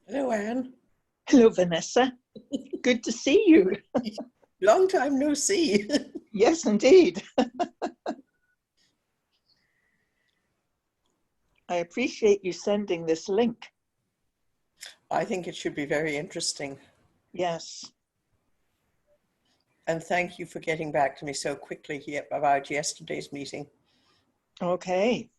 Hello, Anne. Hello, Vanessa. Good to see you. Long time no see. Yes, indeed. I appreciate you sending this link. I think it should be very interesting. Yes. And thank you for getting back to me so quickly about yesterday's meeting. Okay.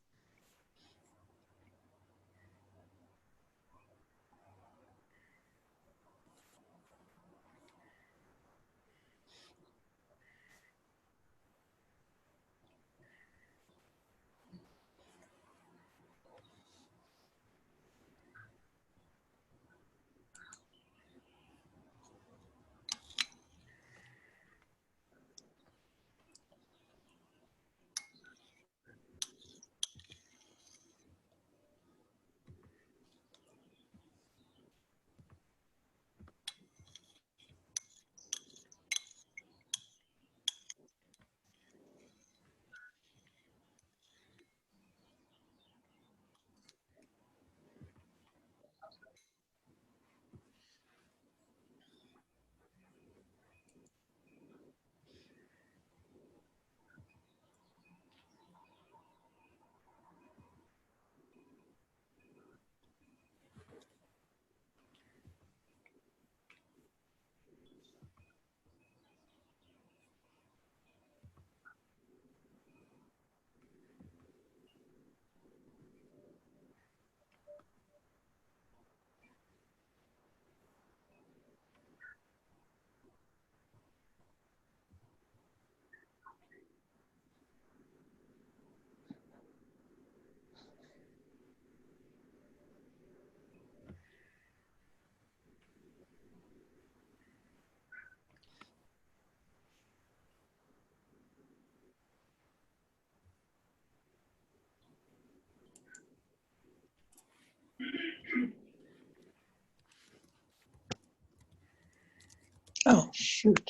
Oh, shoot.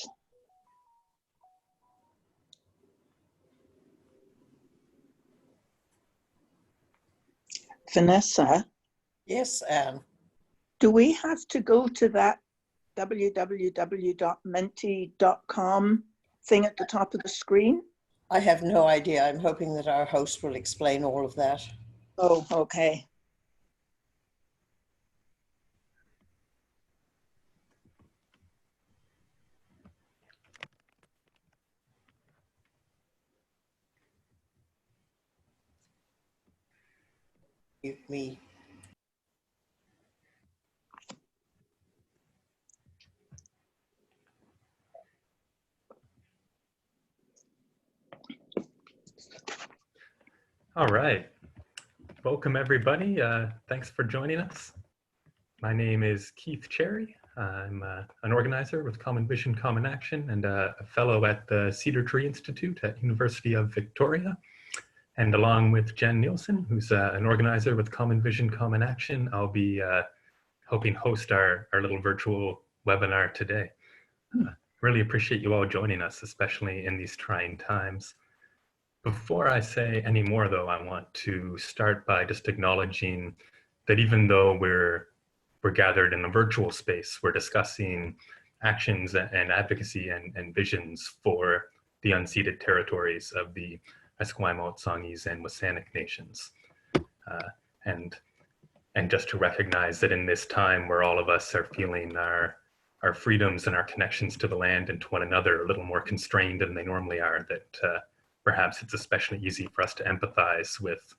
Vanessa? Yes, Anne. Do we have to go to that www.menti.com thing at the top of the screen? I have no idea. I'm hoping that our host will explain all of that. Oh, okay. Mute me. All right. Welcome, everybody. Thanks for joining us. My name is Keith Cherry. I'm an organizer with Common Vision, Common Action, and a fellow at the Cedar Tree Institute at University of Victoria. And along with Jen Nielsen, who's an organizer with Common Vision, Common Action, I'll be helping host our little virtual webinar today. Really appreciate you all joining us, especially in these trying times. Before I say any more, though, I want to start by just acknowledging that even though we're gathered in a virtual space, we're discussing actions and advocacy and visions for the unceded territories of the Esquimalt, Songhees, and WSÁNEĆ nations. And just to recognize that in this time where all of us are feeling our freedoms and our connections to the land and to one another a little more constrained than they normally are, that perhaps it's especially easy for us to empathize with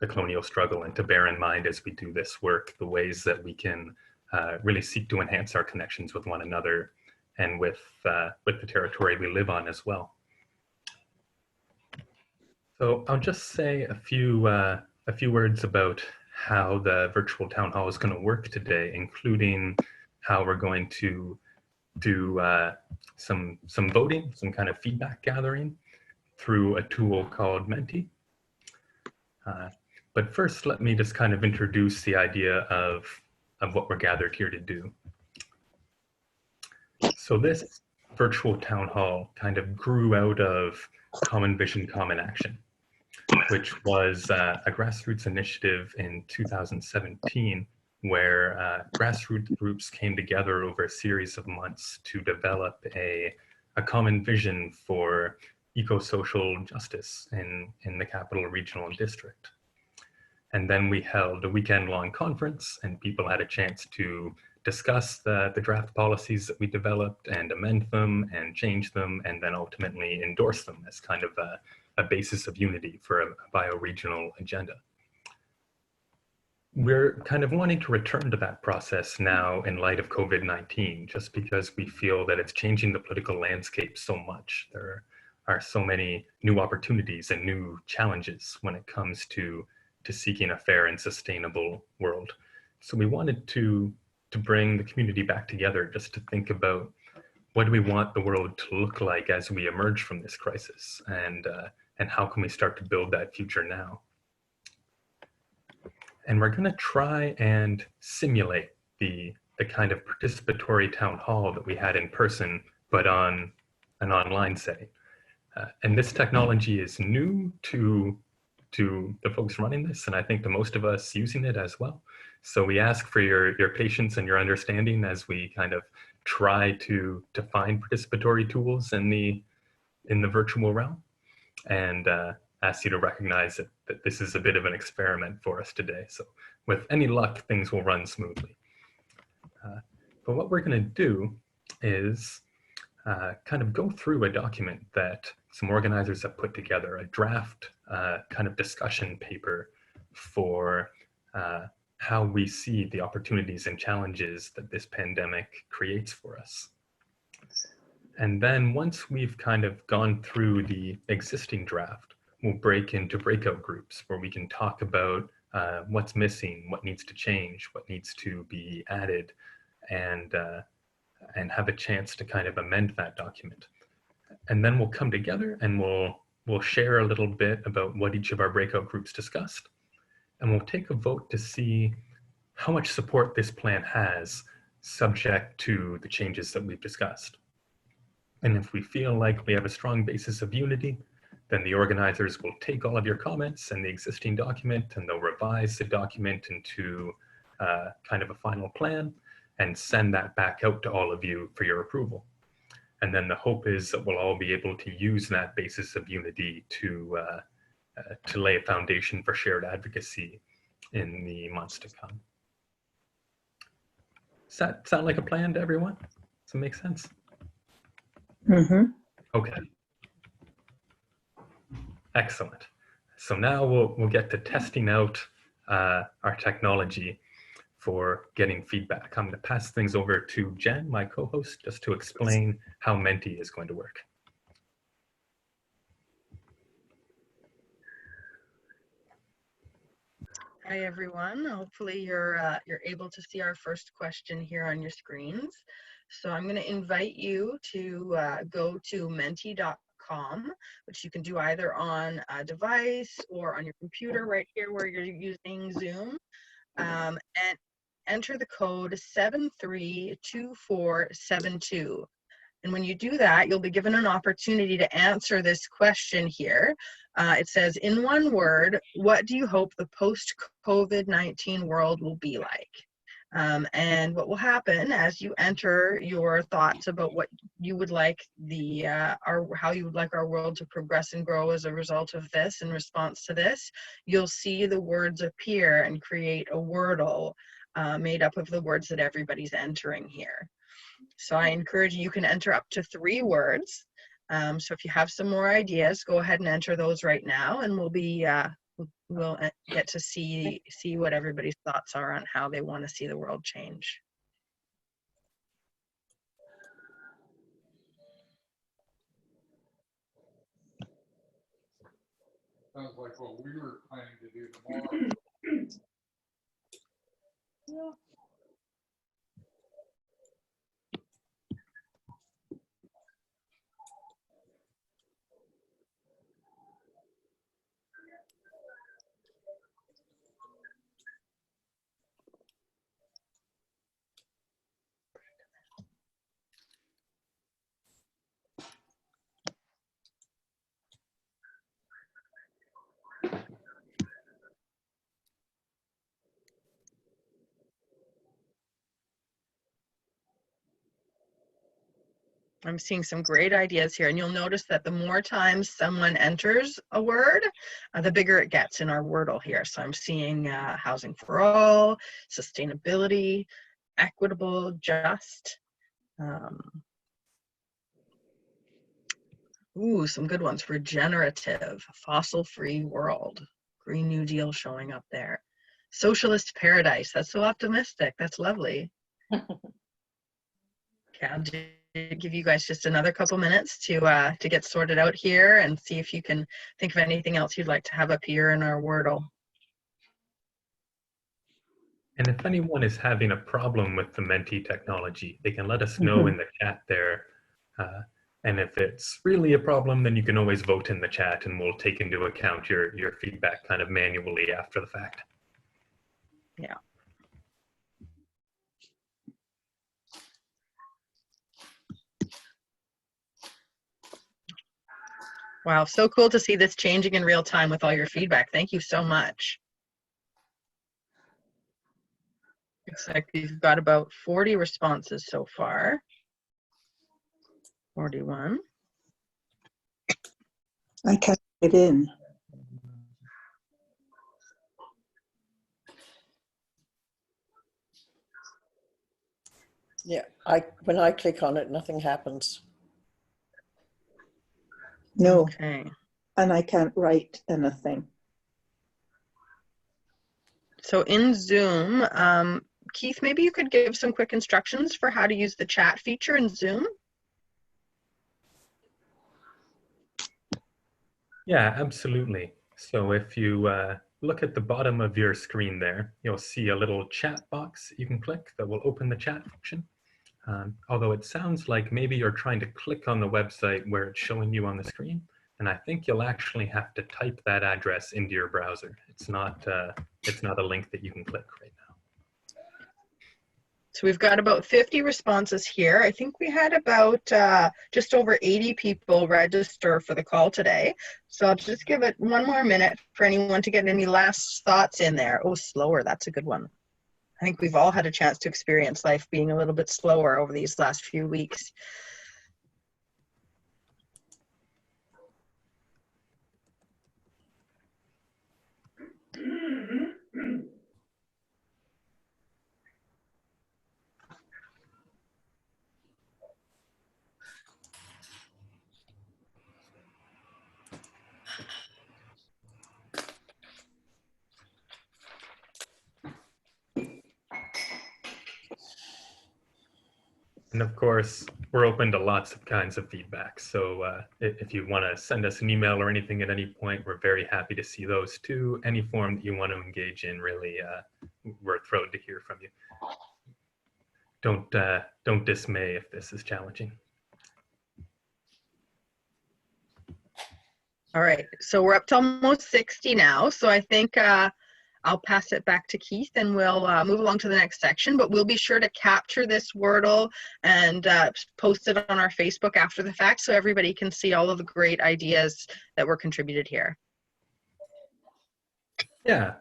the colonial struggle and to bear in mind as we do this work the ways that we can really seek to enhance our connections with one another and with the territory we live on as well. So I'll just say a few words about how the virtual town hall is going to work today, including how we're going to do some voting, some kind of feedback gathering. through a tool called Menti. But first, let me just kind of introduce the idea of what we're gathered here to do. So this virtual town hall kind of grew out of Common Vision, Common Action, which was a grassroots initiative in 2017, where grassroots groups came together over a series of months to develop a common vision for eco-social justice in the Capital Regional District. And then we held a weekend-long conference, and people had a chance to discuss the draft policies that we developed and amend them and change them, and then ultimately endorse them as kind of a basis of unity for a bioregional agenda. We're kind of wanting to return to that process now in light of COVID-19, just because we feel that it's changing the political landscape so much. There are so many new opportunities and new challenges when it comes to seeking a fair and sustainable world. So we wanted to bring the community back together just to think about what do we want the world to look like as we emerge from this crisis, and how can we start to build that future now. And we're going to try and simulate the kind of participatory town hall that we had in person, but on an online setting. And this technology is new to the folks running this, and I think to most of us using it as well. So we ask for your patience and your understanding as we kind of try to find participatory tools in the virtual realm, and ask you to recognize that this is a bit of an experiment for us today. So with any luck, things will run smoothly. But what we're going to do is kind of go through a document that some organizers have put together, a draft kind of discussion paper for how we see the opportunities and challenges that this pandemic creates for us. And then once we've kind of gone through the existing draft, we'll break into breakout groups where we can talk about what's missing, what needs to change, what needs to be added, and have a chance to kind of amend that document. And then we'll come together and we'll share a little bit about what each of our breakout groups discussed. And we'll take a vote to see how much support this plan has, subject to the changes that we've discussed. And if we feel like we have a strong basis of unity, then the organizers will take all of your comments and the existing document, and they'll revise the document into kind of a final plan and send that back out to all of you for your approval. And then the hope is that we'll all be able to use that basis of unity to lay a foundation for shared advocacy in the months to come. Does that sound like a plan to everyone? Does it make sense? Mm-hmm. Okay. Excellent. So now we'll get to testing out our technology for getting feedback. I'm going to pass things over to Jen, my co-host, just to explain how Menti is going to work. Hi everyone. Hopefully you're able to see our first question here on your screens. So I'm going to invite you to go to menti.com, which you can do either on a device or on your computer right here where you're using Zoom, and enter the code 732472. And when you do that, you'll be given an opportunity to answer this question here. It says, in one word, what do you hope the post-COVID-19 world will be like? And what will happen as you enter your thoughts about what you would like how you would like our world to progress and grow as a result of this, in response to this, you'll see the words appear and create a Wordle made up of the words that everybody's entering here. So I encourage you can enter up to 3 words. So if you have some more ideas, go ahead and enter those right now, and we'll get to see what everybody's thoughts are on how they want to see the world change. Sounds like what we were planning to do tomorrow. Yeah. I'm seeing some great ideas here, and you'll notice that the more times someone enters a word, the bigger it gets in our Wordle here. So I'm seeing housing for all, sustainability, equitable, just. Ooh, some good ones. Regenerative, fossil-free world, Green New Deal showing up there. Socialist paradise. That's so optimistic. That's lovely. Okay, I'll give you guys just another couple minutes to get sorted out here and see if you can think of anything else you'd like to have appear in our Wordle. And if anyone is having a problem with the Menti technology, they can let us know in the chat there. And if it's really a problem, then you can always vote in the chat and we'll take into account your feedback kind of manually after the fact. Yeah. Wow, so cool to see this changing in real time with all your feedback. Thank you so much. Looks like we've got about 40 responses so far. 41. I can't get in. Yeah, when I click on it, nothing happens. No, Okay. and I can't write anything. So in Zoom, Keith, maybe you could give some quick instructions for how to use the chat feature in Zoom? Yeah, absolutely. So if you look at the bottom of your screen there, you'll see a little chat box you can click that will open the chat function. Although it sounds like maybe you're trying to click on the website where it's showing you on the screen, and I think you'll actually have to type that address into your browser. It's not a link that you can click right now. So we've got about 50 responses here. I think we had about just over 80 people register for the call today. So I'll just give it one more minute for anyone to get any last thoughts in there. Oh, slower, that's a good one. I think we've all had a chance to experience life being a little bit slower over these last few weeks. And of course, we're open to lots of kinds of feedback. So if you want to send us an email or anything at any point, we're very happy to see those too. Any form that you want to engage in, really, we're thrilled to hear from you. Don't dismay if this is challenging. All right, so we're up to almost 60 now. So I think I'll pass it back to Keith and we'll move along to the next section, but we'll be sure to capture this Wordle and post it on our Facebook after the fact so everybody can see all of the great ideas that were contributed here. Yeah,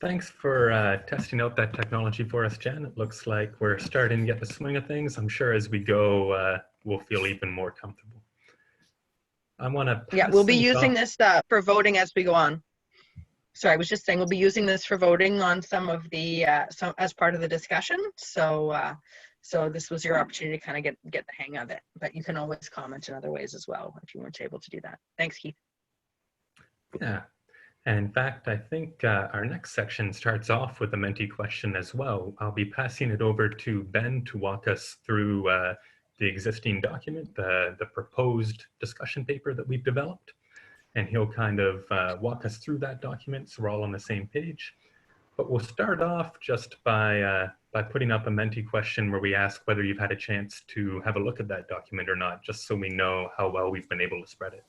thanks for testing out that technology for us, Jen. It looks like we're starting to get the swing of things. I'm sure as we go, we'll feel even more comfortable. I want to Yeah, we'll be using this for voting as we go on. Sorry, I was just saying we'll be using this for voting on some of the as part of the discussion. So so this was your opportunity to kind of get the hang of it, but you can always comment in other ways as well if you weren't able to do that. Thanks, Keith. Yeah, and in fact, I think our next section starts off with a Menti question as well. I'll be passing it over to Ben to walk us through the existing document, the proposed discussion paper that we've developed. And he'll kind of walk us through that document so we're all on the same page. But we'll start off just by putting up a Menti question where we ask whether you've had a chance to have a look at that document or not, just so we know how well we've been able to spread it.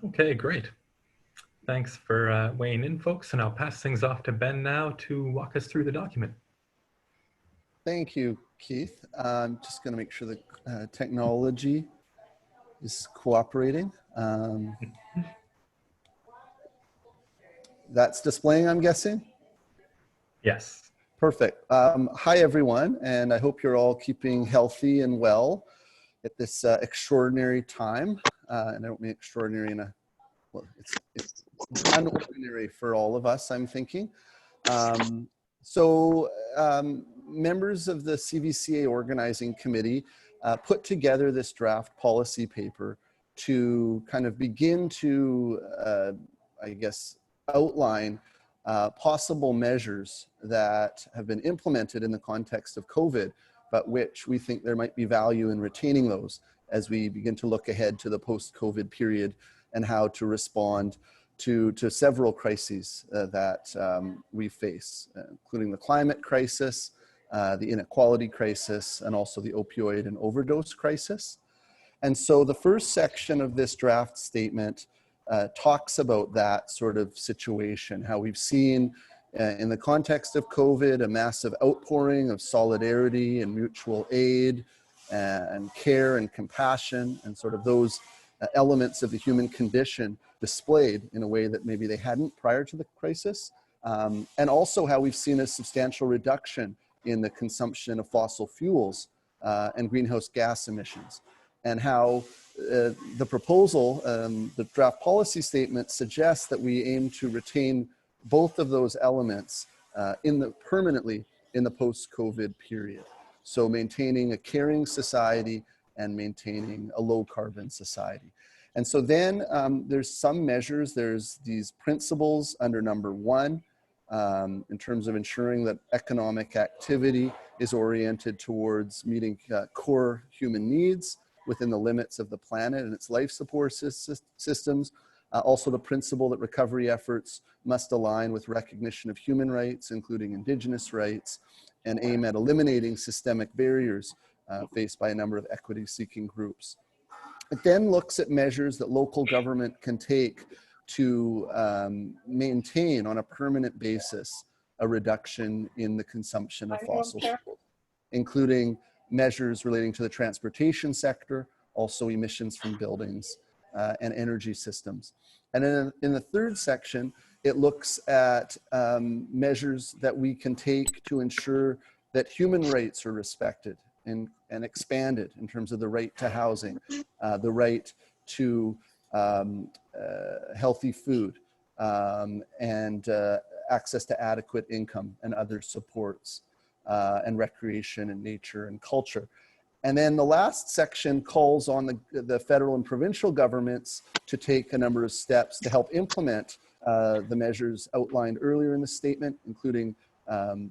Okay, great. Thanks for weighing in, folks, and I'll pass things off to Ben now to walk us through the document. Thank you, Keith. I'm just going to make sure the technology is cooperating. That's displaying, I'm guessing? Yes. Perfect. Hi, everyone, and I hope you're all keeping healthy and well at this extraordinary time. And I don't mean extraordinary in a, well, it's unordinary for all of us, I'm thinking. Members of the CVCA organizing committee put together this draft policy paper to kind of begin to, I guess, outline possible measures that have been implemented in the context of COVID, but which we think there might be value in retaining those as we begin to look ahead to the post-COVID period and how to respond to several crises that we face, including the climate crisis, the inequality crisis, and also the opioid and overdose crisis. And so the first section of this draft statement talks about that sort of situation, how we've seen in the context of COVID, a massive outpouring of solidarity and mutual aid and care and compassion and sort of those elements of the human condition displayed in a way that maybe they hadn't prior to the crisis. And also how we've seen a substantial reduction in the consumption of fossil fuels and greenhouse gas emissions. And how the proposal, the draft policy statement, suggests that we aim to retain both of those elements permanently in the post-COVID period. So maintaining a caring society and maintaining a low carbon society. And so then there's some measures, there's these principles under number 1 in terms of ensuring that economic activity is oriented towards meeting core human needs within the limits of the planet and its life support systems. Also the principle that recovery efforts must align with recognition of human rights, including Indigenous rights, and aim at eliminating systemic barriers faced by a number of equity-seeking groups. It then looks at measures that local government can take to maintain on a permanent basis a reduction in the consumption of fossil fuels, including measures relating to the transportation sector, also emissions from buildings and energy systems. And then in the third section, it looks at measures that we can take to ensure that human rights are respected and expanded in terms of the right to housing, the right to healthy food, and access to adequate income and other supports, and recreation and nature and culture. And then the last section calls on the federal and provincial governments to take a number of steps to help implement the measures outlined earlier in the statement, including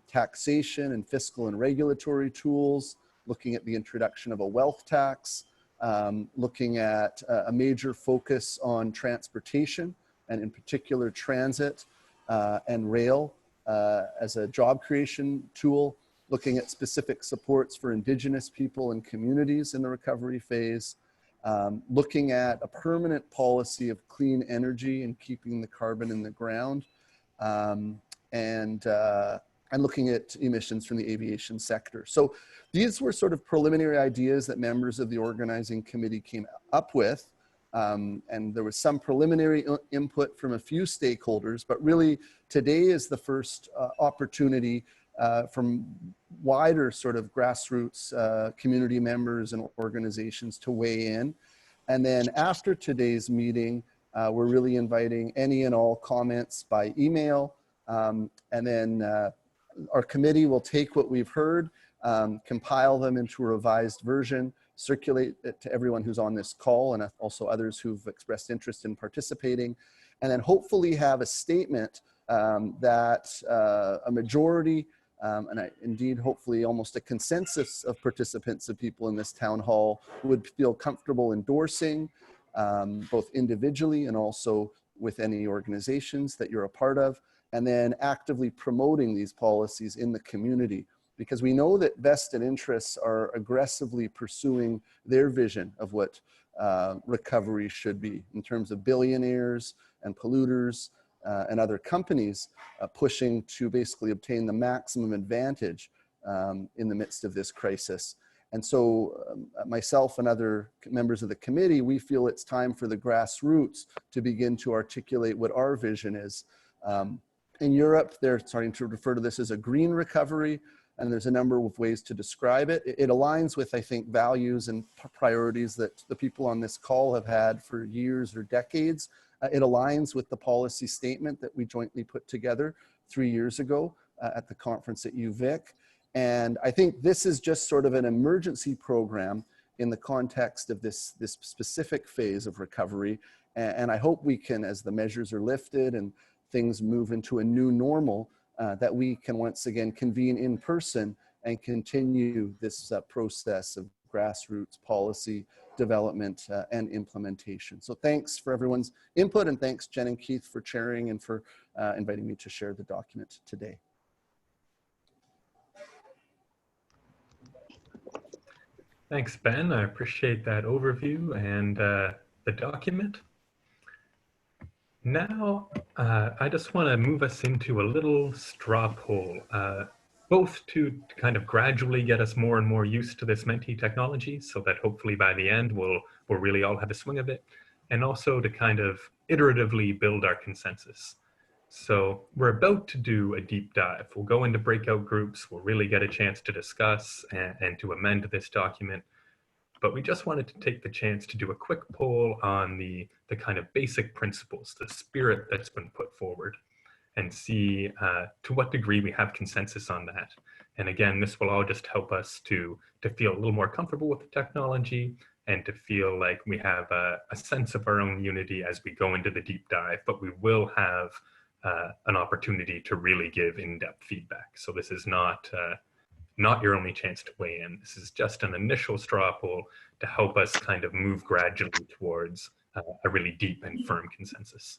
taxation and fiscal and regulatory tools, looking at the introduction of a wealth tax, looking at a major focus on transportation, and in particular transit and rail as a job creation tool, looking at specific supports for Indigenous people and communities in the recovery phase, looking at a permanent policy of clean energy and keeping the carbon in the ground, and looking at emissions from the aviation sector. So these were sort of preliminary ideas that members of the organizing committee came up with. And there was some preliminary input from a few stakeholders, but really today is the first opportunity from wider sort of grassroots community members and organizations to weigh in. And then after today's meeting, we're really inviting any and all comments by email. And then our committee will take what we've heard, compile them into a revised version, circulate it to everyone who's on this call and also others who've expressed interest in participating, and then hopefully have a statement that a majority, and indeed hopefully almost a consensus of participants of people in this town hall would feel comfortable endorsing, both individually and also with any organizations that you're a part of, and then actively promoting these policies in the community because we know that vested interests are aggressively pursuing their vision of what recovery should be in terms of billionaires and polluters and other companies pushing to basically obtain the maximum advantage in the midst of this crisis. And so myself and other members of the committee, we feel it's time for the grassroots to begin to articulate what our vision is. In Europe, they're starting to refer to this as a green recovery, and there's a number of ways to describe it. It aligns with, I think, values and priorities that the people on this call have had for years or decades. It aligns with the policy statement that we jointly put together 3 years ago at the conference at UVic. And I think this is just sort of an emergency program in the context of this specific phase of recovery. And I hope we can, as the measures are lifted and things move into a new normal, that we can once again convene in person and continue this process of grassroots policy development and implementation. So thanks for everyone's input, and thanks Jen and Keith for chairing and for inviting me to share the document today. Thanks, Ben. I appreciate that overview and the document. Now, I just want to move us into a little straw poll, both to kind of gradually get us more and more used to this Menti technology so that hopefully by the end we'll really all have a swing of it, and also to kind of iteratively build our consensus. So we're about to do a deep dive. We'll go into breakout groups. We'll really get a chance to discuss and to amend this document. But we just wanted to take the chance to do a quick poll on the kind of basic principles, the spirit that's been put forward, and see to what degree we have consensus on that. And again, this will all just help us to feel a little more comfortable with the technology and to feel like we have a sense of our own unity as we go into the deep dive, but we will have an opportunity to really give in-depth feedback. So this is not your only chance to weigh in. This is just an initial straw poll to help us kind of move gradually towards a really deep and firm consensus.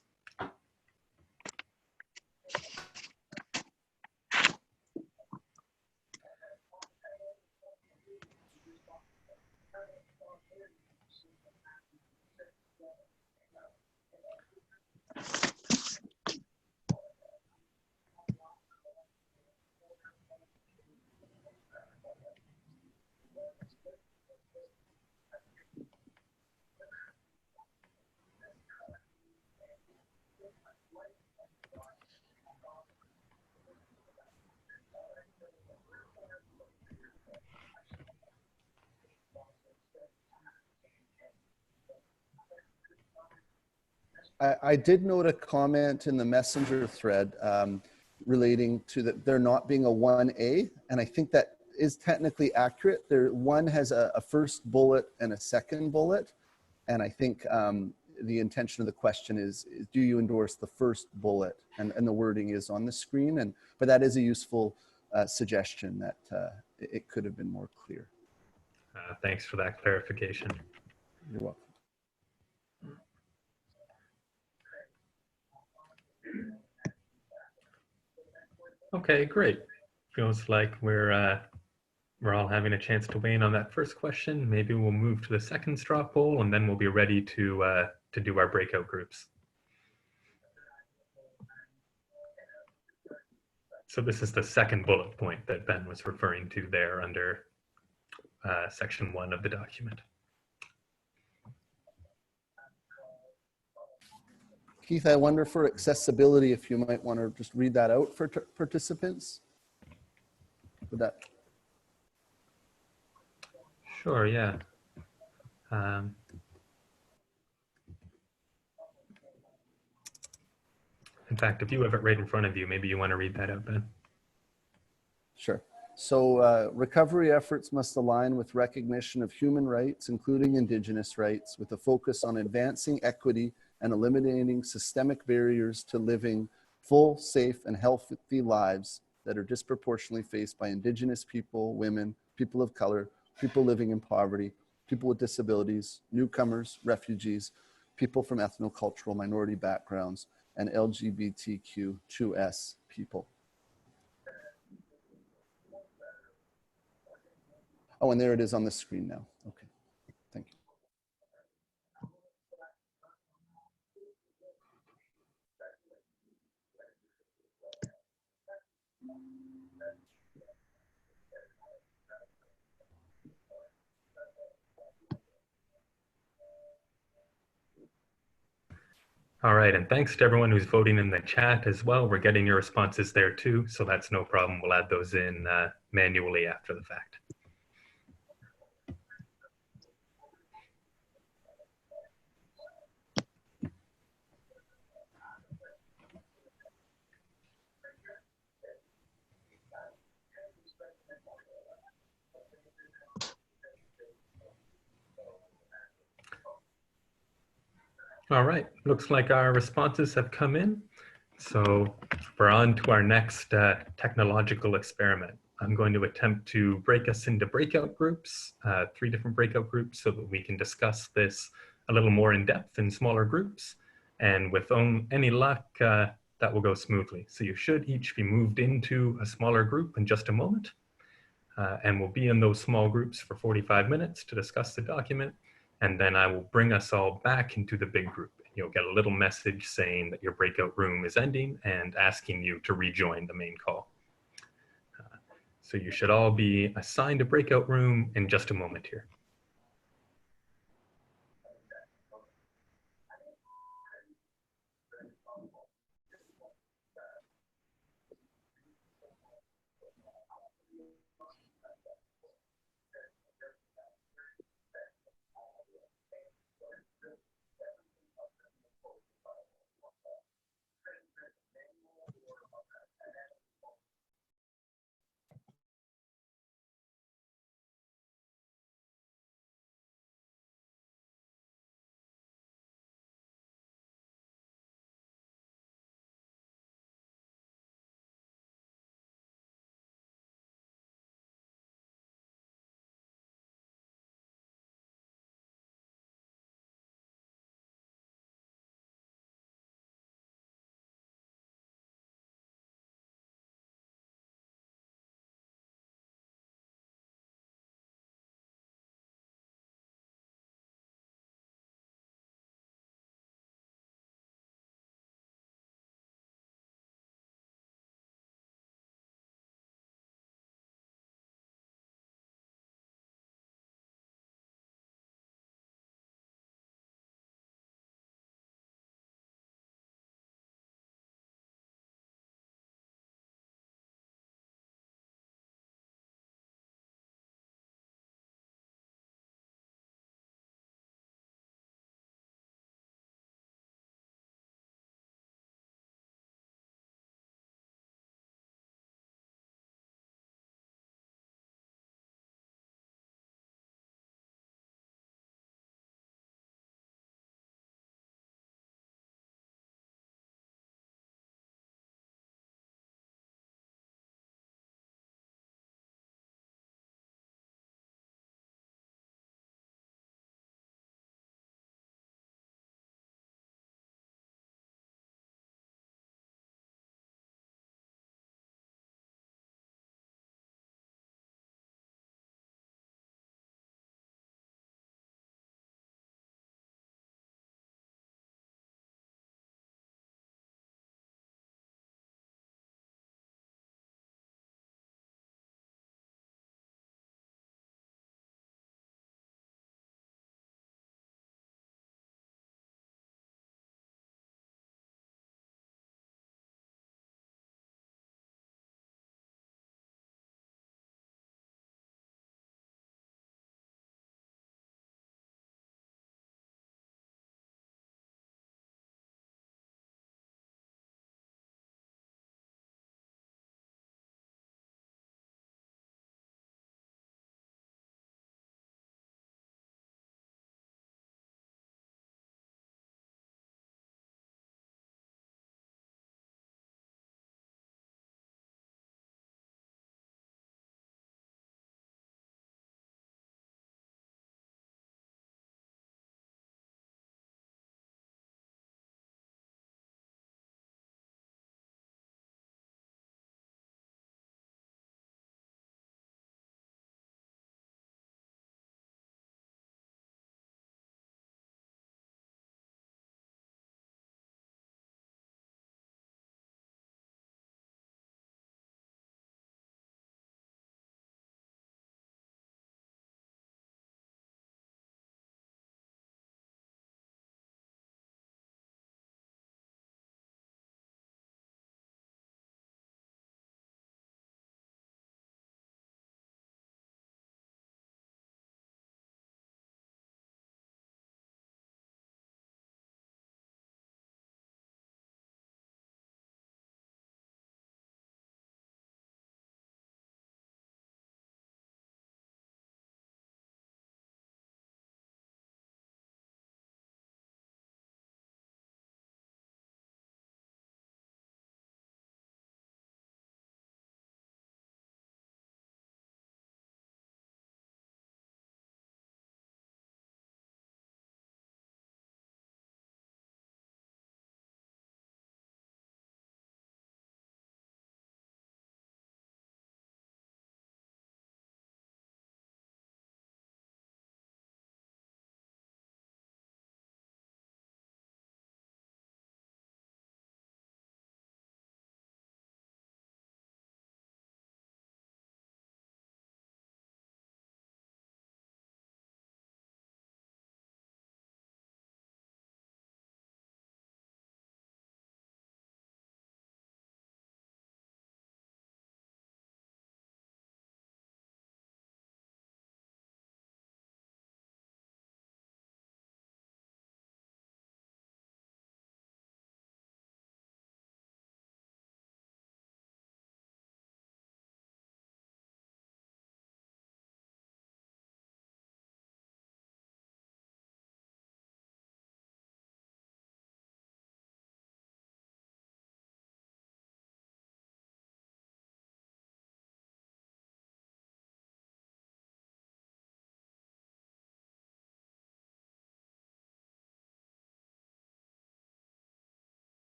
I did note a comment in the messenger thread relating to that there not being a 1A, and I think that is technically accurate. One has a first bullet and a second bullet, and I think the intention of the question is do you endorse the first bullet? And the wording is on the screen, but that is a useful suggestion that it could have been more clear. Thanks for that clarification. You're welcome. Okay, great. Feels like we're all having a chance to weigh in on that first question. Maybe we'll move to the second straw poll, and then we'll be ready to do our breakout groups. So this is the second bullet point that Ben was referring to there under section 1 of the document. Keith, I wonder for accessibility if you might want to just read that out for participants. Would that? Sure, yeah. In fact, if you have it right in front of you, maybe you want to read that out, Ben. Sure. So recovery efforts must align with recognition of human rights, including Indigenous rights, with a focus on advancing equity and eliminating systemic barriers to living full, safe, and healthy lives that are disproportionately faced by Indigenous people, women, people of color, people living in poverty, people with disabilities, newcomers, refugees, people from ethnocultural minority backgrounds, and LGBTQ2S people. Oh, and there it is on the screen now. Okay, thank you. All right, and thanks to everyone who's voting in the chat as well. We're getting your responses there too, so that's no problem. We'll add those in manually after the fact. All right, looks like our responses have come in. So we're on to our next technological experiment. I'm going to attempt to break us into breakout groups, 3 different breakout groups, so that we can discuss this a little more in depth in smaller groups. And with any luck, that will go smoothly. So you should each be moved into a smaller group in just a moment. And we'll be in those small groups for 45 minutes to discuss the document. And then I will bring us all back into the big group. You'll get a little message saying that your breakout room is ending and asking you to rejoin the main call. So you should all be assigned a breakout room in just a moment here.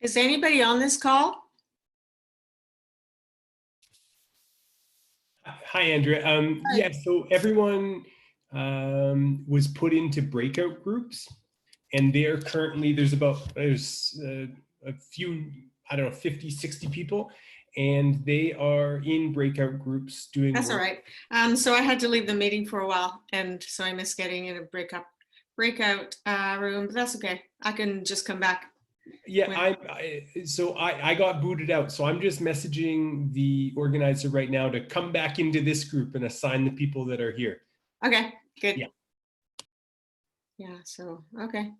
Is anybody on this call? Hi, Andrea. Yeah, so everyone was put into breakout groups, and they're currently, there's a few, I don't know, 50, 60 people, and they are in breakout groups doing That's all work. right. So I had to leave the meeting for a while, and so I missed getting in a breakout room, but that's okay. I can just come back. Yeah, so I got booted out, so I'm just messaging the organizer right now to come back into this group and assign the people that are here. Okay, good. Yeah. Yeah, so, okay.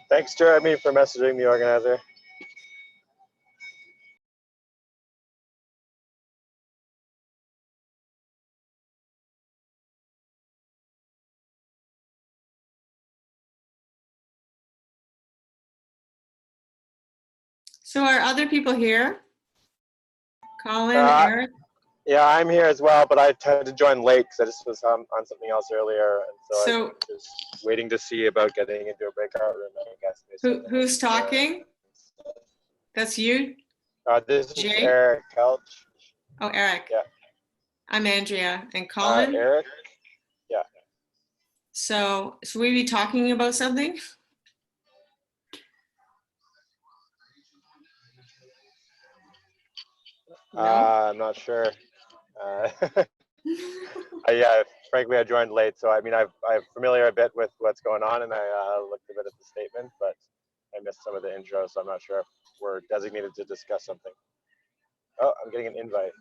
Thanks, Jeremy, for messaging the organizer. So are other people here? Colin, Uh, Eric? Yeah, I'm here as well, but I had to join late because I just was on something else earlier, and so So I was waiting to see about getting into a breakout room. I guess. who's talking? That's you, This is Jay? Eric Kelch. Oh, Eric. Yeah. I'm Andrea. And Colin? Eric. Yeah. So should we be talking about something? No? I'm not sure. Yeah, frankly, I joined late, so I mean, I'm familiar a bit with what's going on, and I looked a bit at the statement, but I missed some of the intro, so I'm not sure if we're designated to discuss something. Oh, I'm getting an invite.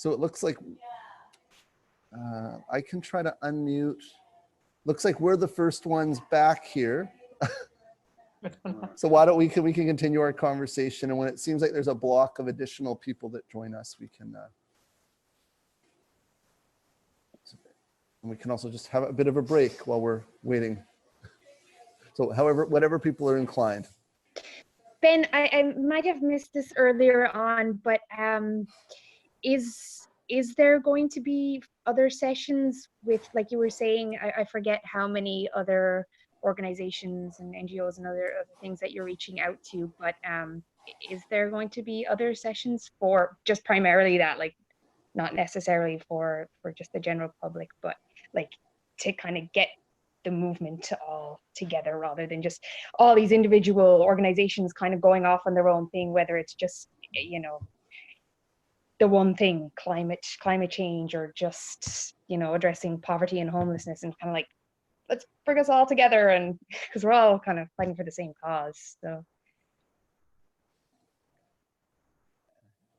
So it looks like I can try to unmute. Looks like we're the first ones back here. So why don't we can continue our conversation, and when it seems like there's a block of additional people that join us, we can and we can also just have a bit of a break while we're waiting. So whatever people are inclined. Ben, I might have missed this earlier on, but is there going to be other sessions with, like you were saying, I forget how many other organizations and NGOs and other things that you're reaching out to, but is there going to be other sessions for just primarily that, like not necessarily for just the general public, but like to kind of get the movement all together rather than just all these individual organizations kind of going off on their own thing, whether it's just, you know, the one thing, climate change, or just, you know, addressing poverty and homelessness, and kind of like, let's bring us all together, and because we're all kind of fighting for the same cause. So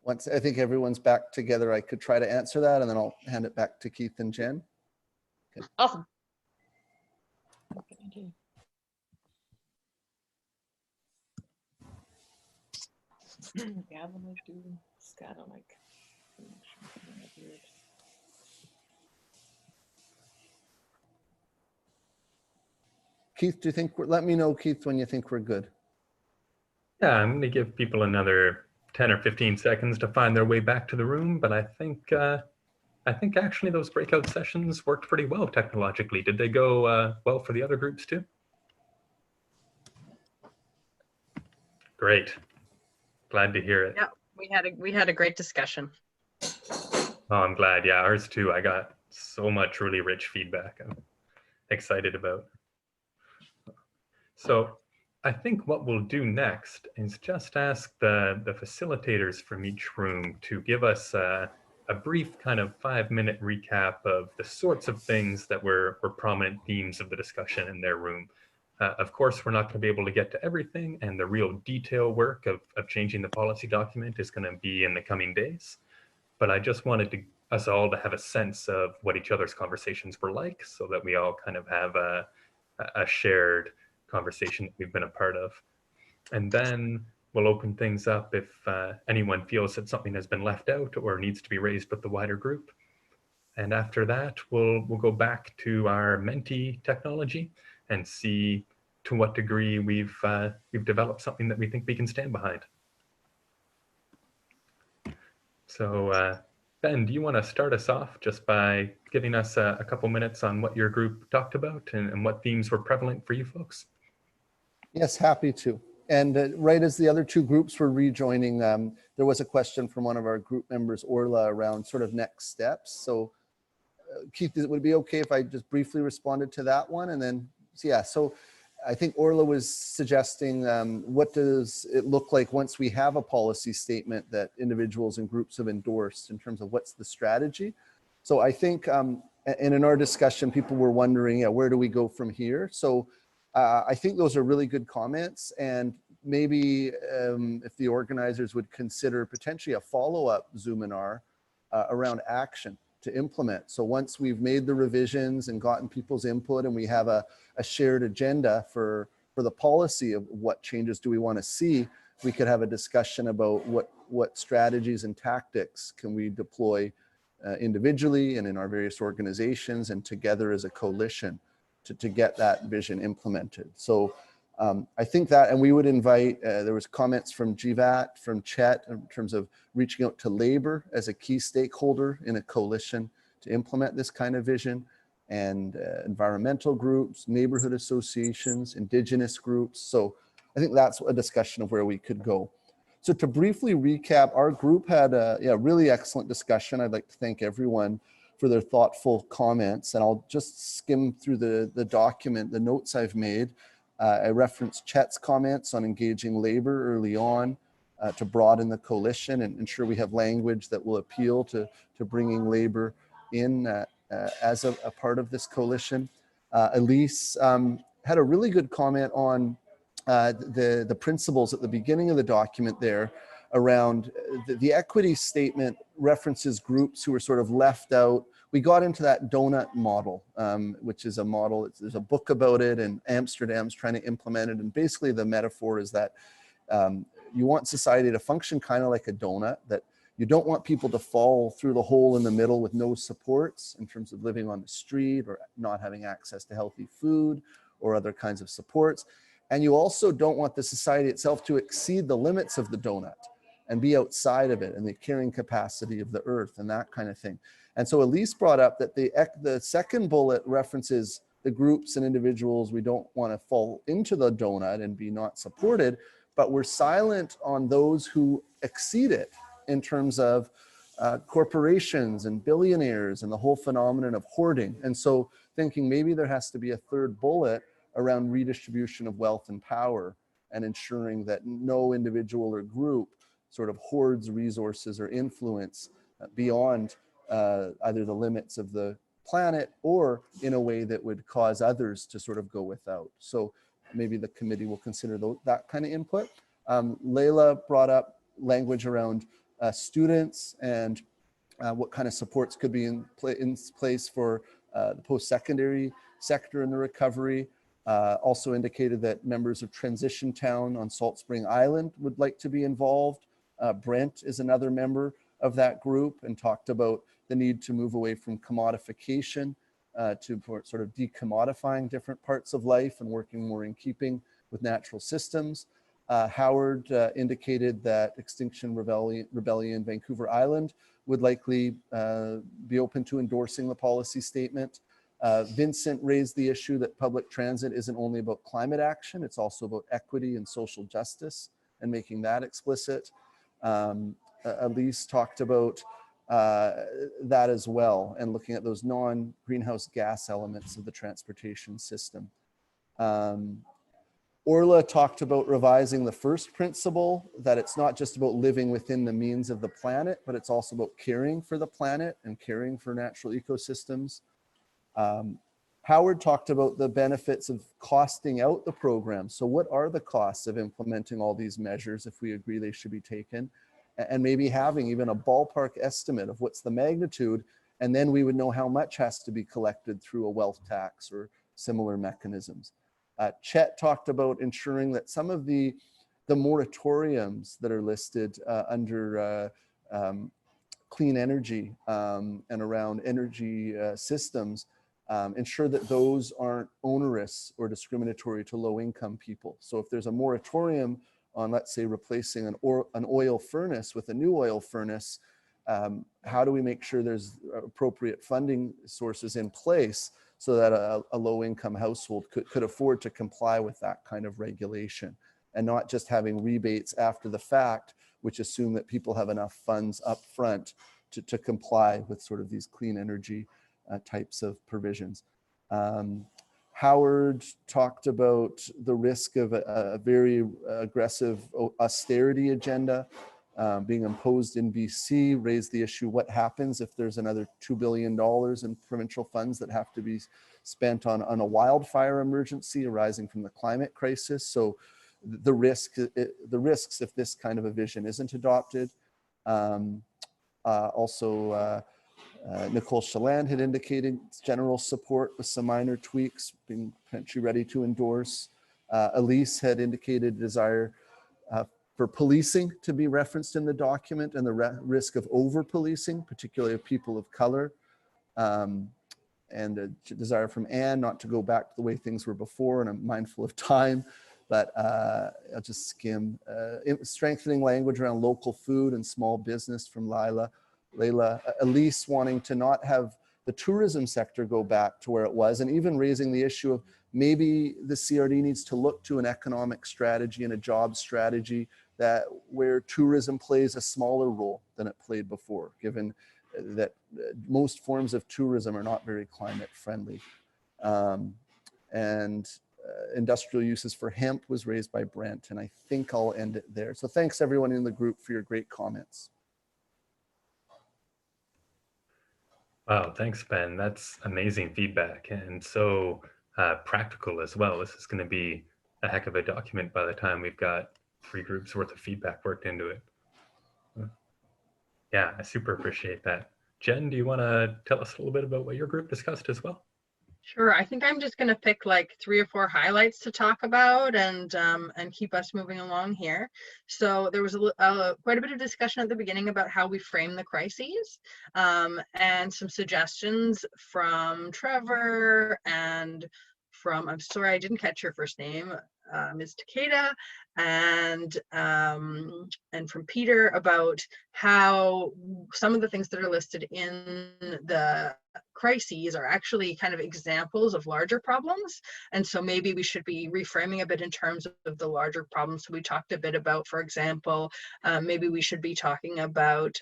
Once I think everyone's back together, I could try to answer that, and then I'll hand it back to Keith and Jen. Okay. awesome. Keith, do you think let me know, Keith, when you think we're good. Yeah, I'm going to give people another 10 or 15 seconds to find their way back to the room, but I think actually those breakout sessions worked pretty well technologically. Did they go well for the other groups too? Great. Glad to hear it. Yeah, we had a great discussion. Oh, I'm glad. Yeah, ours too. I got so much really rich feedback I'm excited about. So I think what we'll do next is just ask the facilitators from each room to give us a brief kind of 5-minute recap of the sorts of things that were prominent themes of the discussion in their room. Of course, we're not going to be able to get to everything, and the real detail work of changing the policy document is going to be in the coming days. But I just wanted us all to have a sense of what each other's conversations were like, so that we all kind of have a shared conversation that we've been a part of. And then we'll open things up if anyone feels that something has been left out or needs to be raised with the wider group. And after that, we'll go back to our Menti technology and see to what degree we've developed something that we think we can stand behind. So Ben, do you want to start us off just by giving us a couple minutes on what your group talked about and what themes were prevalent for you folks? Yes, happy to. And right as the other two groups were rejoining, there was a question from one of our group members, Orla, around sort of next steps. So Keith, would it be okay if I just briefly responded to that one? And then, so I think Orla was suggesting what does it look like once we have a policy statement that individuals and groups have endorsed in terms of what's the strategy. So I think, and in our discussion, people were wondering, where do we go from here? So I think those are really good comments, and maybe if the organizers would consider potentially a follow-up Zoominar around action to implement. So once we've made the revisions and gotten people's input, and we have a shared agenda for the policy of what changes do we want to see, we could have a discussion about what strategies and tactics can we deploy individually and in our various organizations and together as a coalition to get that vision implemented. So I think that, and we would invite, there was comments from GVAT, from Chet, in terms of reaching out to labor as a key stakeholder in a coalition to implement this kind of vision, and environmental groups, neighborhood associations, indigenous groups. So I think that's a discussion of where we could go. So to briefly recap, our group had a really excellent discussion. I'd like to thank everyone for their thoughtful comments, and I'll just skim through the document, the notes I've made. I referenced Chet's comments on engaging labor early on to broaden the coalition and ensure we have language that will appeal to bringing labor in as a part of this coalition. Elise had a really good comment on the principles at the beginning of the document there around the equity statement references groups who were sort of left out. We got into that donut model, which is a model, there's a book about it, and Amsterdam's trying to implement it. And basically the metaphor is that you want society to function kind of like a donut, that you don't want people to fall through the hole in the middle with no supports in terms of living on the street or not having access to healthy food or other kinds of supports. And you also don't want the society itself to exceed the limits of the donut and be outside of it and the carrying capacity of the earth and that kind of thing. And so Elise brought up that the second bullet references the groups and individuals we don't want to fall into the donut and be not supported, but we're silent on those who exceed it in terms of corporations and billionaires and the whole phenomenon of hoarding. And so thinking maybe there has to be a third bullet around redistribution of wealth and power and ensuring that no individual or group sort of hoards resources or influence beyond either the limits of the planet or in a way that would cause others to sort of go without. So maybe the committee will consider that kind of input. Leila brought up language around students and what kind of supports could be in place for the post-secondary sector in the recovery. Also indicated that members of Transition Town on Salt Spring Island would like to be involved. Brent is another member of that group and talked about the need to move away from commodification to sort of decommodifying different parts of life and working more in keeping with natural systems. Howard indicated that Extinction Rebellion Vancouver Island would likely be open to endorsing the policy statement. Vincent raised the issue that public transit isn't only about climate action, it's also about equity and social justice and making that explicit. Elise talked about that as well and looking at those non-greenhouse gas elements of the transportation system. Orla talked about revising the first principle, that it's not just about living within the means of the planet, but it's also about caring for the planet and caring for natural ecosystems. Howard talked about the benefits of costing out the program. So what are the costs of implementing all these measures if we agree they should be taken? And maybe having even a ballpark estimate of what's the magnitude, and then we would know how much has to be collected through a wealth tax or similar mechanisms. Chet talked about ensuring that some of the moratoriums that are listed under clean energy and around energy systems, ensure that those aren't onerous or discriminatory to low-income people. So if there's a moratorium on, let's say, replacing an oil furnace with a new oil furnace, how do we make sure there's appropriate funding sources in place so that a low-income household could afford to comply with that kind of regulation, and not just having rebates after the fact, which assume that people have enough funds up front to comply with sort of these clean energy types of provisions. Howard talked about the risk of a very aggressive austerity agenda being imposed in BC, raised the issue, what happens if there's another $2 billion in provincial funds that have to be spent on a wildfire emergency arising from the climate crisis. So the risks if this kind of a vision isn't adopted. Nicole Chaland had indicated general support with some minor tweaks, being potentially ready to endorse. Elise had indicated desire for policing to be referenced in the document and the risk of over-policing, particularly of people of color. And a desire from Anne not to go back to the way things were before, and I'm mindful of time, but I'll just skim. Strengthening language around local food and small business from Layla. Elise wanting to not have the tourism sector go back to where it was, and even raising the issue of maybe the CRD needs to look to an economic strategy and a job strategy where tourism plays a smaller role than it played before, given that most forms of tourism are not very climate friendly. Industrial uses for hemp was raised by Brent, and I think I'll end it there. So thanks everyone in the group for your great comments. Wow, thanks, Ben. That's amazing feedback, and so practical as well. This is going to be a heck of a document by the time we've got 3 groups worth of feedback worked into it. Yeah, I super appreciate that. Jen, do you want to tell us a little bit about what your group discussed as well? Sure. I think I'm just going to pick like 3 or 4 highlights to talk about and keep us moving along here. So there was quite a bit of discussion at the beginning about how we frame the crises, and some suggestions from Trevor and from, I'm sorry, I didn't catch your first name, Ms. Takeda, and from Peter about how some of the things that are listed in the crises are actually kind of examples of larger problems. And so maybe we should be reframing a bit in terms of the larger problems. So we talked a bit about, for example, maybe we should be talking about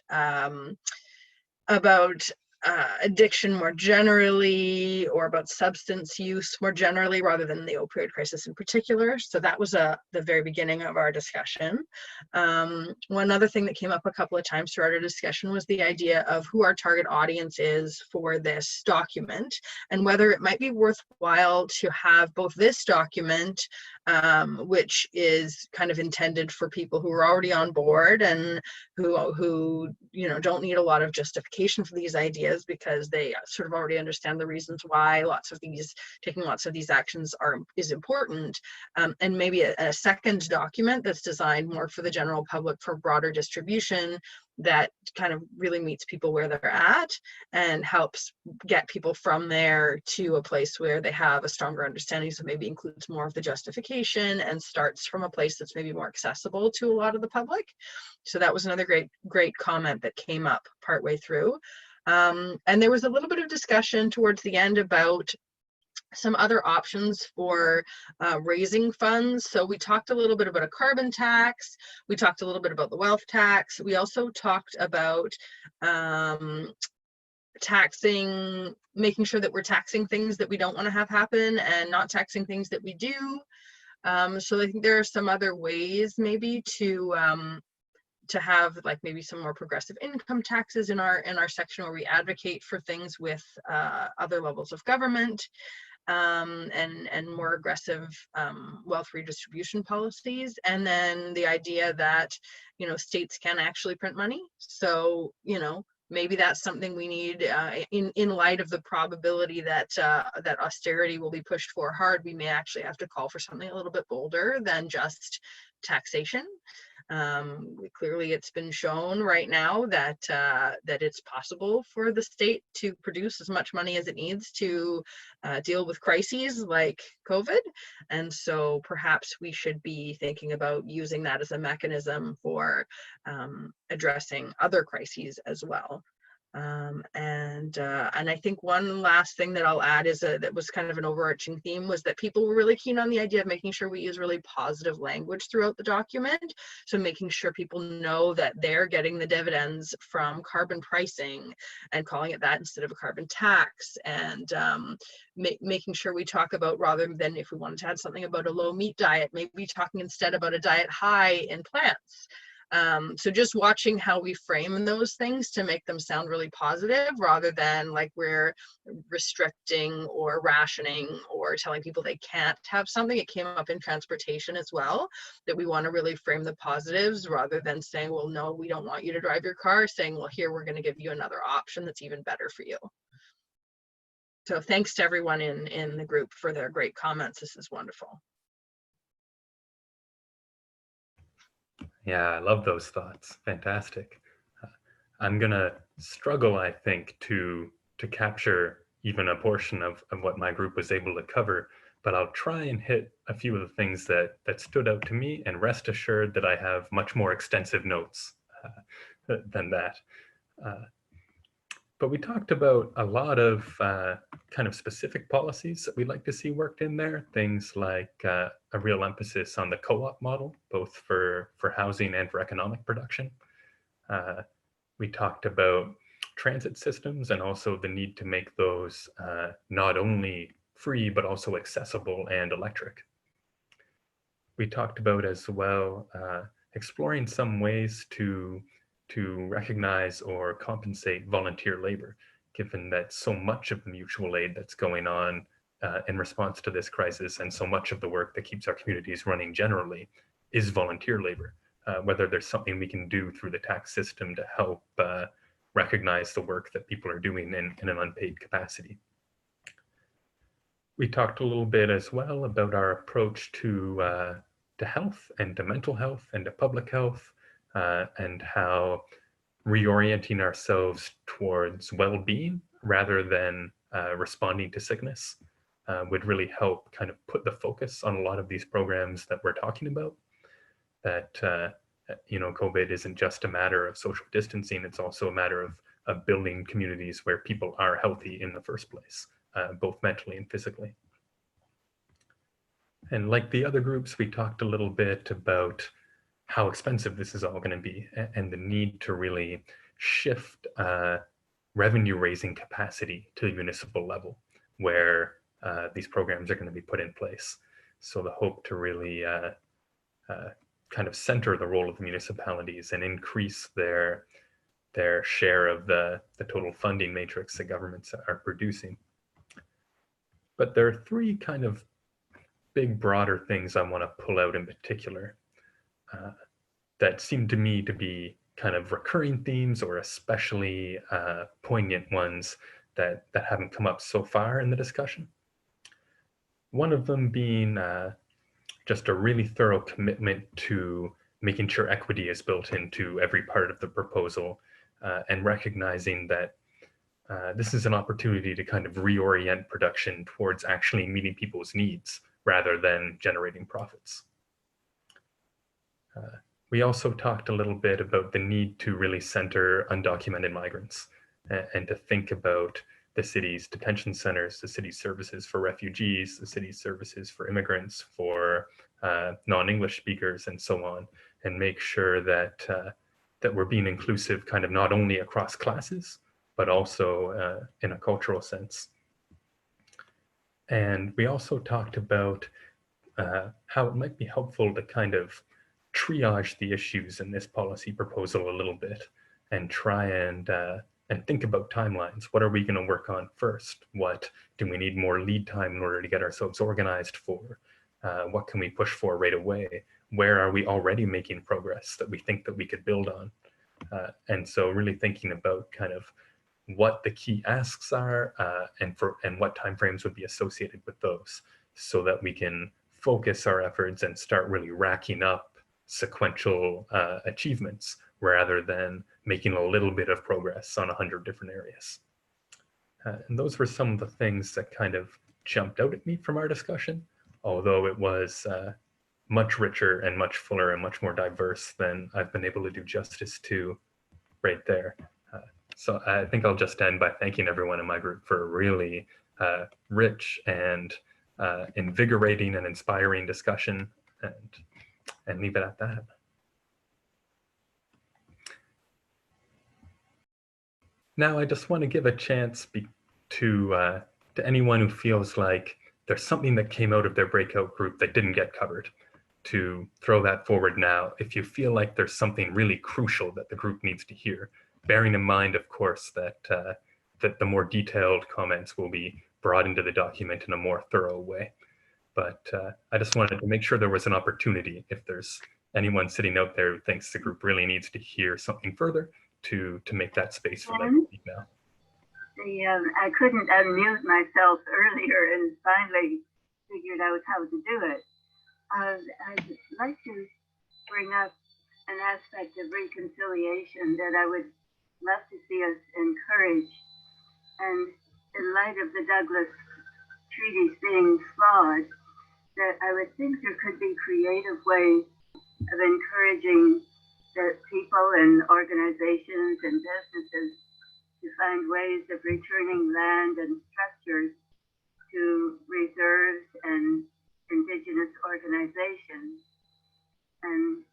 addiction more generally, or about substance use more generally, rather than the opioid crisis in particular. So that was the very beginning of our discussion. One other thing that came up a couple of times throughout our discussion was the idea of who our target audience is for this document, and whether it might be worthwhile to have both this document, which is kind of intended for people who are already on board and who don't need a lot of justification for these ideas, because they sort of already understand the reasons why taking lots of these actions is important, and maybe a second document that's designed more for the general public for broader distribution, that kind of really meets people where they're at and helps get people from there to a place where they have a stronger understanding. So maybe includes more of the justification and starts from a place that's maybe more accessible to a lot of the public. So that was another great comment that came up partway through. And there was a little bit of discussion towards the end about some other options for raising funds. So we talked a little bit about a carbon tax. We talked a little bit about the wealth tax. We also talked about making sure that we're taxing things that we don't want to have happen and not taxing things that we do. So I think there are some other ways maybe to have like maybe some more progressive income taxes in our section, where we advocate for things with other levels of government, and more aggressive wealth redistribution policies. And then the idea that states can actually print money. So maybe that's something we need in light of the probability that that austerity will be pushed for hard. We may actually have to call for something a little bit bolder than just taxation. Clearly, it's been shown right now that it's possible for the state to produce as much money as it needs to deal with crises like COVID. And so perhaps we should be thinking about using that as a mechanism for addressing other crises as well. And I think one last thing that I'll add is that was kind of an overarching theme, was that people were really keen on the idea of making sure we use really positive language throughout the document. So making sure people know that they're getting the dividends from carbon pricing and calling it that instead of a carbon tax, and making sure we talk about, rather than if we wanted to add something about a low meat diet, maybe talking instead about a diet high in plants. So just watching how we frame those things to make them sound really positive, rather than like we're restricting or rationing or telling people they can't have something. It came up in transportation as well, that we want to really frame the positives, rather than saying, well, no, we don't want you to drive your car, saying, well, here, we're going to give you another option that's even better for you. So thanks to everyone in the group for their great comments. This is wonderful. Yeah, I love those thoughts. Fantastic. I'm gonna struggle, I think, to capture even a portion of what my group was able to cover, but I'll try and hit a few of the things that stood out to me, and rest assured that I have much more extensive notes than that. But we talked about a lot of kind of specific policies that we'd like to see worked in there. Things like a real emphasis on the co-op model, both for housing and for economic production. We talked about transit systems, and also the need to make those not only free, but also accessible and electric. We talked about as well exploring some ways to recognize or compensate volunteer labor, given that so much of the mutual aid that's going on in response to this crisis, and so much of the work that keeps our communities running generally, is volunteer labor. whether there's something we can do through the tax system to help recognize the work that people are doing in an unpaid capacity. We talked a little bit as well about our approach to health and to mental health and to public health, and how reorienting ourselves towards well-being rather than responding to sickness would really help kind of put the focus on a lot of these programs that we're talking about. That you know, COVID isn't just a matter of social distancing, it's also a matter of building communities where people are healthy in the first place, both mentally and physically. And like the other groups, we talked a little bit about how expensive this is all going to be and the need to really shift revenue raising capacity to the municipal level where these programs are going to be put in place. So the hope to really kind of center the role of the municipalities and increase their share of the total funding matrix that governments are producing. But there are three kind of big, broader things I want to pull out in particular that seem to me to be kind of recurring themes or especially poignant ones that haven't come up so far in the discussion. One of them being just a really thorough commitment to making sure equity is built into every part of the proposal and recognizing that this is an opportunity to kind of reorient production towards actually meeting people's needs rather than generating profits. We also talked a little bit about the need to really center undocumented migrants and to think about the city's detention centers, the city's services for refugees, the city's services for immigrants, for non-English speakers, and so on, and make sure that that we're being inclusive kind of not only across classes, but also in a cultural sense. And we also talked about how it might be helpful to kind of triage the issues in this policy proposal a little bit and try and think about timelines. What are we going to work on first? What do we need more lead time in order to get ourselves organized for? What can we push for right away? Where are we already making progress that we think that we could build on? And so really thinking about kind of what the key asks are and what timeframes would be associated with those so that we can focus our efforts and start really racking up sequential achievements rather than making a little bit of progress on 100 different areas. And those were some of the things that kind of jumped out at me from our discussion, although it was much richer and much fuller and much more diverse than I've been able to do justice to right there. So I think I'll just end by thanking everyone in my group for a really rich and invigorating and inspiring discussion, and leave it at that. Now I just want to give a chance to anyone who feels like there's something that came out of their breakout group that didn't get covered, to throw that forward now if you feel like there's something really crucial that the group needs to hear, bearing in mind, of course, that that the more detailed comments will be brought into the document in a more thorough way. But I just wanted to make sure there was an opportunity if there's anyone sitting out there who thinks the group really needs to hear something further to make that space for them now. I couldn't unmute myself earlier and finally figured out how to do it. I'd like to bring up an aspect of reconciliation that I would love to see us encourage. And in light of the Douglas treaties being flawed, that I would think there could be creative ways of encouraging the people and organizations and businesses to find ways of returning land and structures to reserves and indigenous organizations. And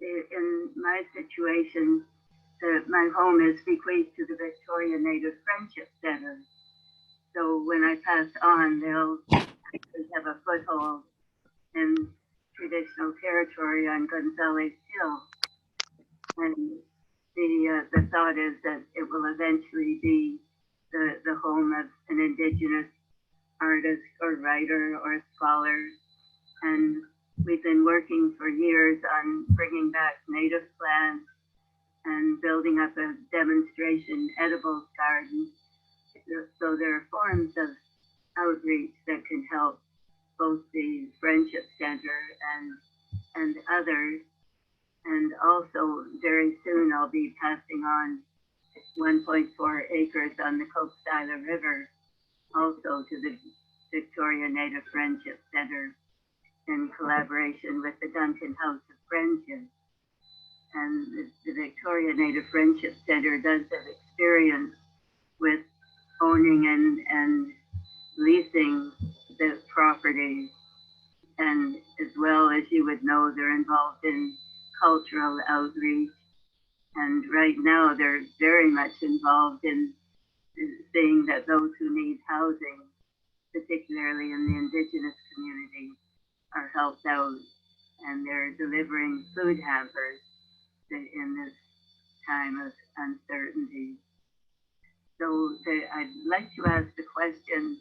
in my situation, my home is bequeathed to the Victoria Native Friendship Center. So when I pass on, they'll have a foothold in traditional territory on Gonzales Hill. And the thought is that it will eventually be the home of an indigenous artist or writer or scholar. And we've been working for years on bringing back native plants and building up a demonstration edibles garden. So there are forms of outreach that can help both the Friendship Center and others. And also very soon I'll be passing on 1.4 acres on the Coke-Styler River also to the Victoria Native Friendship Center in collaboration with the Duncan House of Friendship. And the Victoria Native Friendship Center does have experience with owning and leasing the property. And as well as you would know, they're involved in cultural outreach. And right now they're very much involved in seeing that those who need housing, particularly in the Indigenous community, are helped out. And they're delivering food hampers in this time of uncertainty. So I'd like to ask the question,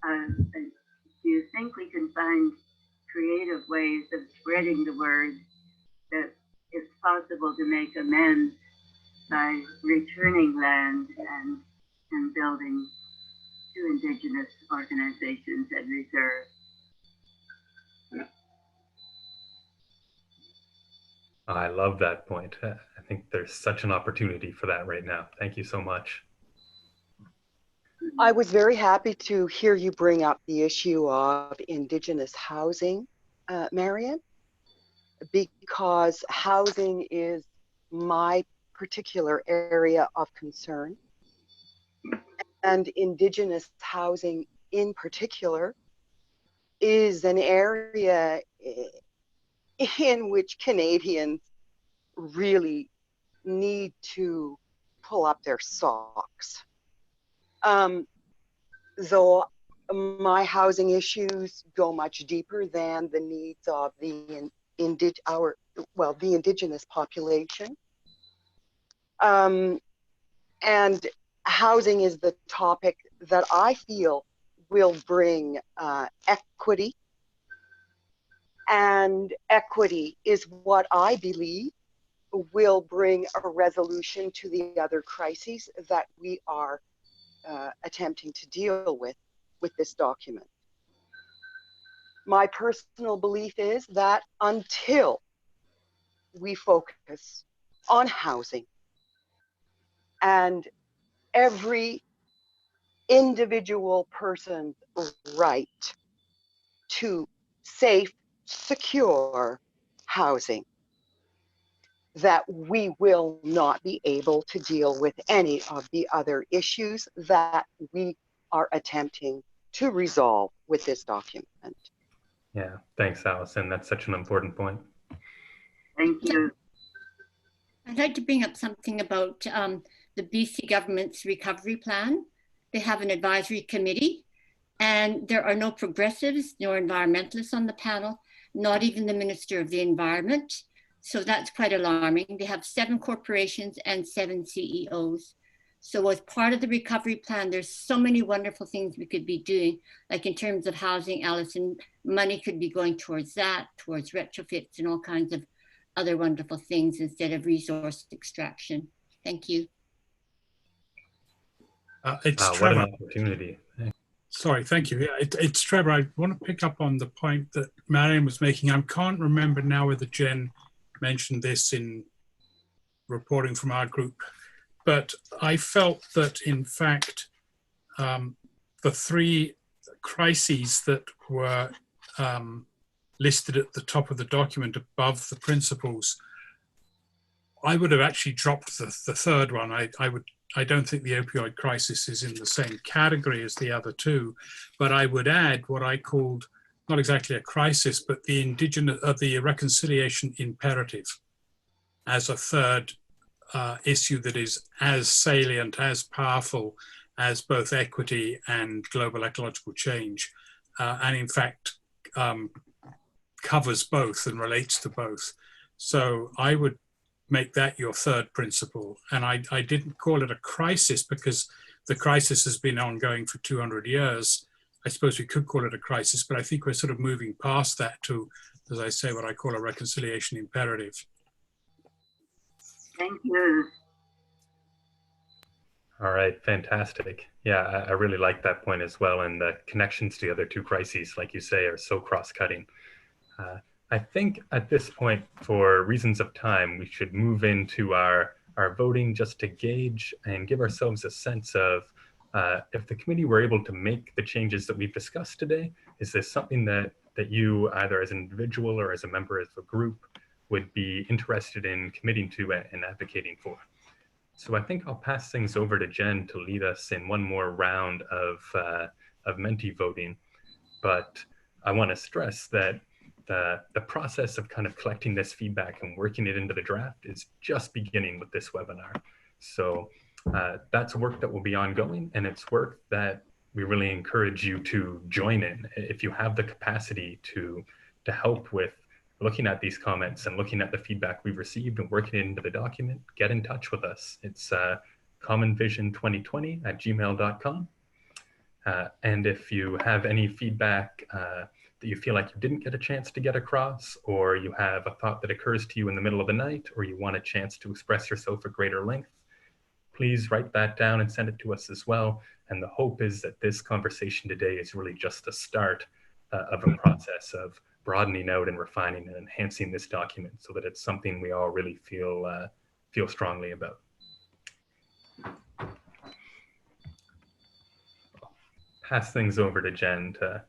do you think we can find creative ways of spreading the word that it's possible to make amends by returning land and building to Indigenous organizations and reserves? I love that point. I think there's such an opportunity for that right now. Thank you so much. I was very happy to hear you bring up the issue of Indigenous housing, Marion, because housing is my particular area of concern. And Indigenous housing in particular is an area in which Canadians really need to pull up their socks. Though my housing issues go much deeper than the needs of the Indigenous population. And housing is the topic that I feel will bring equity. And equity is what I believe will bring a resolution to the other crises that we are attempting to deal with this document. My personal belief is that until we focus on housing and every individual person's right to safe, secure housing, that we will not be able to deal with any of the other issues that we are attempting to resolve with this document. Yeah, thanks, Allison. That's such an important point. Thank you. I'd like to bring up something about the BC government's recovery plan. They have an advisory committee, and there are no progressives, no environmentalists on the panel, not even the Minister of the Environment. So that's quite alarming. They have 7 corporations and 7 CEOs. So as part of the recovery plan, there's so many wonderful things we could be doing, like in terms of housing, Allison, money could be going towards that, towards retrofits and all kinds of other wonderful things instead of resource extraction. Thank you. It's Wow, Trevor. what an opportunity. Sorry, thank you. Yeah, it's Trevor. I want to pick up on the point that Marion was making. I can't remember now whether Jen mentioned this in reporting from our group, but I felt that in fact the 3 crises that were listed at the top of the document above the principles, I would have actually dropped the 3rd one. I don't think the opioid crisis is in the same category as the other 2, but I would add what I called not exactly a crisis, but the reconciliation imperative as a 3rd issue that is as salient, as powerful as both equity and global ecological change, and in fact covers both and relates to both. So I would make that your 3rd principle. And I didn't call it a crisis because the crisis has been ongoing for 200 years. I suppose we could call it a crisis, but I think we're sort of moving past that to as I say, what I call a reconciliation imperative. Thank you. All right, fantastic. Yeah, I really like that point as well. And the connections to the other two crises, like you say, are so cross-cutting. I think at this point, for reasons of time, we should move into our voting just to gauge and give ourselves a sense of if the committee were able to make the changes that we've discussed today. Is this something that you, either as an individual or as a member of a group, would be interested in committing to and advocating for? So I think I'll pass things over to Jen to lead us in one more round of Menti voting. But I want to stress that the process of kind of collecting this feedback and working it into the draft is just beginning with this webinar. So that's work that will be ongoing, and it's work that we really encourage you to join in if you have the capacity to help with looking at these comments and looking at the feedback we've received and working it into the document. Get in touch with us. It's commonvision2020@gmail.com. And if you have any feedback that you feel like you didn't get a chance to get across, or you have a thought that occurs to you in the middle of the night, or you want a chance to express yourself at greater length, please write that down and send it to us as well. And the hope is that this conversation today is really just the start of a process of broadening out and refining and enhancing this document so that it's something we all really feel strongly about. Pass things over to Jen to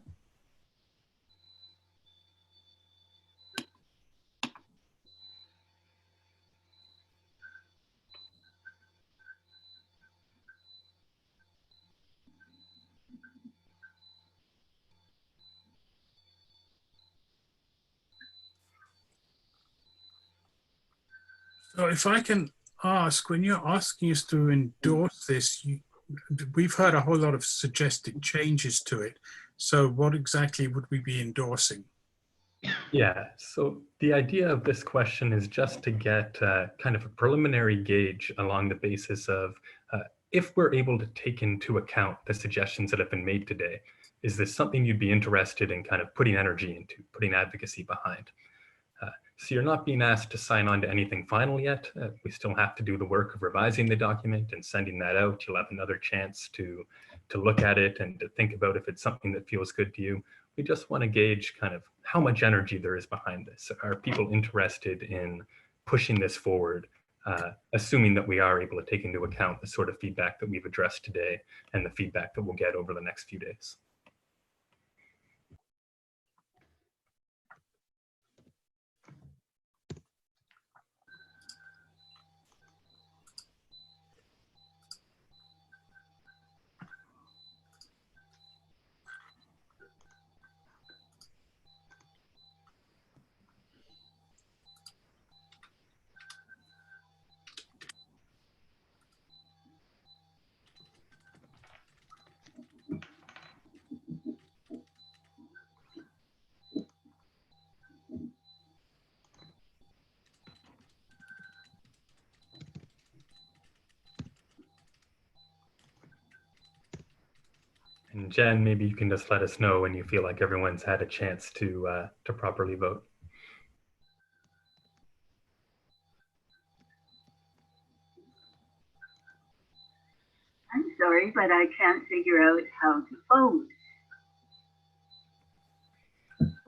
So if I can ask, when you're asking us to endorse this, we've heard a whole lot of suggested changes to it. So what exactly would we be endorsing? Yeah, so the idea of this question is just to get kind of a preliminary gauge along the basis of if we're able to take into account the suggestions that have been made today, is this something you'd be interested in kind of putting energy into, putting advocacy behind? So you're not being asked to sign on to anything final yet. We still have to do the work of revising the document and sending that out. You'll have another chance to look at it and to think about if it's something that feels good to you. We just want to gauge kind of how much energy there is behind this. Are people interested in pushing this forward, assuming that we are able to take into account the sort of feedback that we've addressed today and the feedback that we'll get over the next few days? And Jen, maybe you can just let us know when you feel like everyone's had a chance to properly vote. I'm sorry, but I can't figure out how to vote.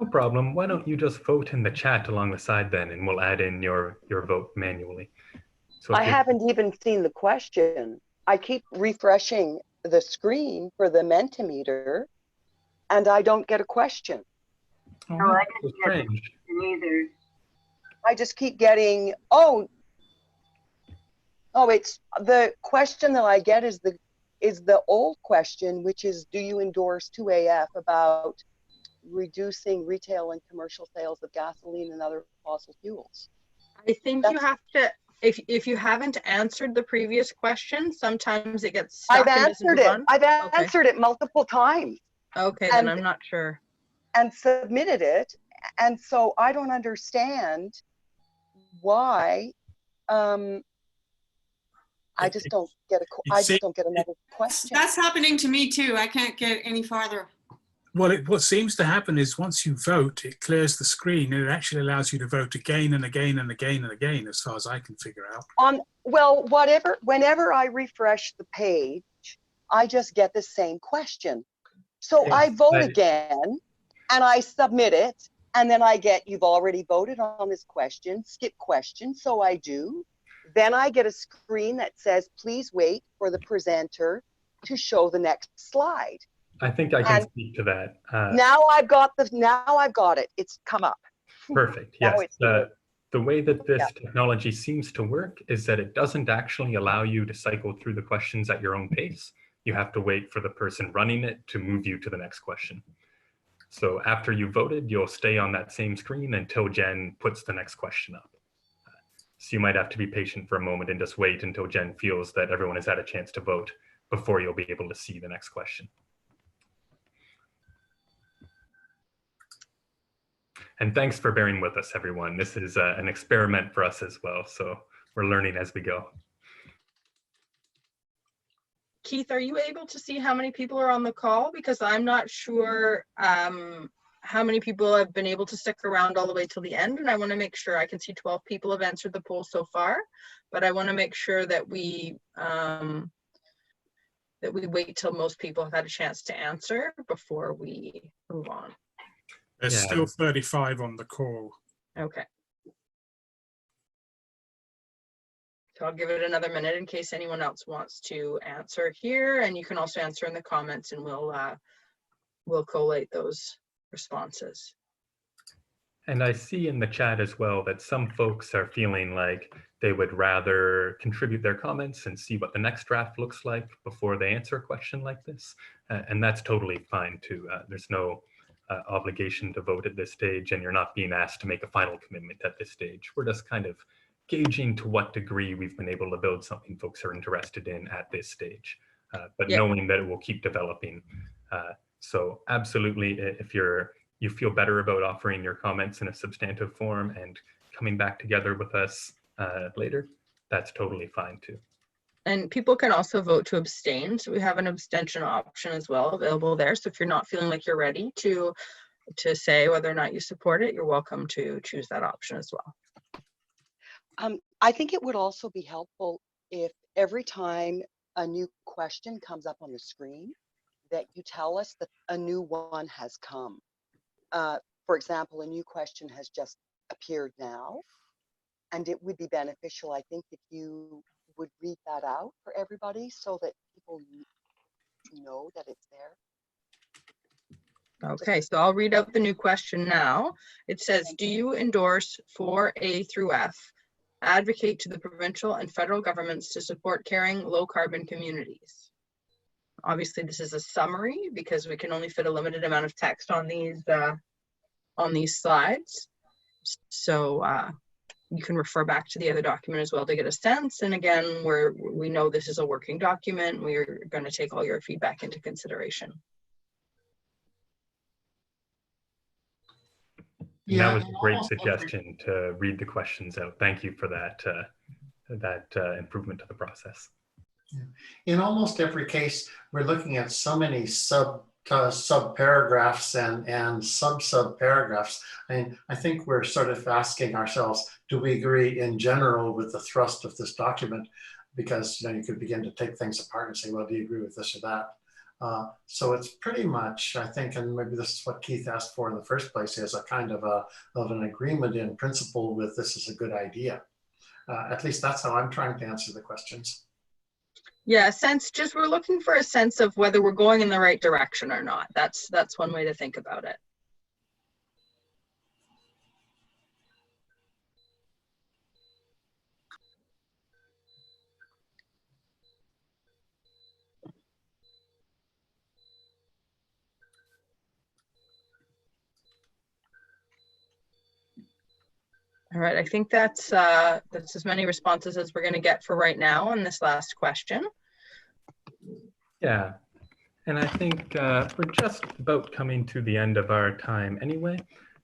No problem. Why don't you just vote in the chat along the side then, and we'll add in your vote manually. So I haven't even seen the question. I keep refreshing the screen for the Mentimeter, and I don't get a question. Oh, I didn't get a question either. I just keep getting, oh, it's the question that I get is the old question, which is, do you endorse 2AF about reducing retail and commercial sales of gasoline and other fossil fuels? I think you have to, if you haven't answered the previous question, sometimes it gets stuck. I've answered it. I've answered it multiple times. Okay, then I'm not sure. And submitted it. And so I don't understand why. I just don't get another question. That's happening to me too. I can't get any farther. Well, what seems to happen is once you vote, it clears the screen and it actually allows you to vote again and again and again and again, as far as I can figure out. Well, whenever I refresh the page, I just get the same question. So I vote again and I submit it, and then I get, you've already voted on this question, skip question, so I do. Then I get a screen that says, please wait for the presenter to show the next slide. I think I can speak to that. Now I've got it. It's come up. Perfect. Yes. The way that this technology seems to work is that it doesn't actually allow you to cycle through the questions at your own pace. You have to wait for the person running it to move you to the next question. So after you voted, you'll stay on that same screen until Jen puts the next question up. So you might have to be patient for a moment and just wait until Jen feels that everyone has had a chance to vote before you'll be able to see the next question. And thanks for bearing with us, everyone. This is an experiment for us as well, so we're learning as we go. Keith, are you able to see how many people are on the call? Because I'm not sure how many people have been able to stick around all the way till the end, and I want to make sure. I can see 12 people have answered the poll so far, but I want to make sure that we wait till most people have had a chance to answer before we move on. There's still 35 on the call. Okay. So I'll give it another minute in case anyone else wants to answer here, and you can also answer in the comments, and we'll collate those responses. And I see in the chat as well that some folks are feeling like they would rather contribute their comments and see what the next draft looks like before they answer a question like this. And that's totally fine too. There's no obligation to vote at this stage, and you're not being asked to make a final commitment at this stage. We're just kind of gauging to what degree we've been able to build something folks are interested in at this stage, but knowing that it will keep developing. So absolutely, if you feel better about offering your comments in a substantive form and coming back together with us later, that's totally fine too. And people can also vote to abstain. So we have an abstention option as well available there. So if you're not feeling like you're ready to say whether or not you support it, you're welcome to choose that option as well. I think it would also be helpful if every time a new question comes up on the screen, that you tell us that a new one has come. For example, a new question has just appeared now, and it would be beneficial, I think, if you would read that out for everybody so that people know that it's there. Okay, so I'll read out the new question now. It says, do you endorse 4A through F, advocate to the provincial and federal governments to support caring low carbon communities? Obviously, this is a summary because we can only fit a limited amount of text on these slides. So you can refer back to the other document as well to get a sense. And again, we know this is a working document. We're going to take all your feedback into consideration. Yeah, that was a great suggestion to read the questions out. Thank you for that, improvement to the process. In almost every case, we're looking at so many sub-paragraphs and sub-paragraphs. And I think we're sort of asking ourselves, do we agree in general with the thrust of this document? Because you could begin to take things apart and say, well, do you agree with this or that? So it's pretty much, I think, and maybe this is what Keith asked for in the first place, is a kind of an agreement in principle with this is a good idea. At least that's how I'm trying to answer the questions. Yeah, we're looking for a sense of whether we're going in the right direction or not. That's one way to think about it. All right, I think that's as many responses as we're going to get for right now on this last question. Yeah, and I think we're just about coming to the end of our time anyway.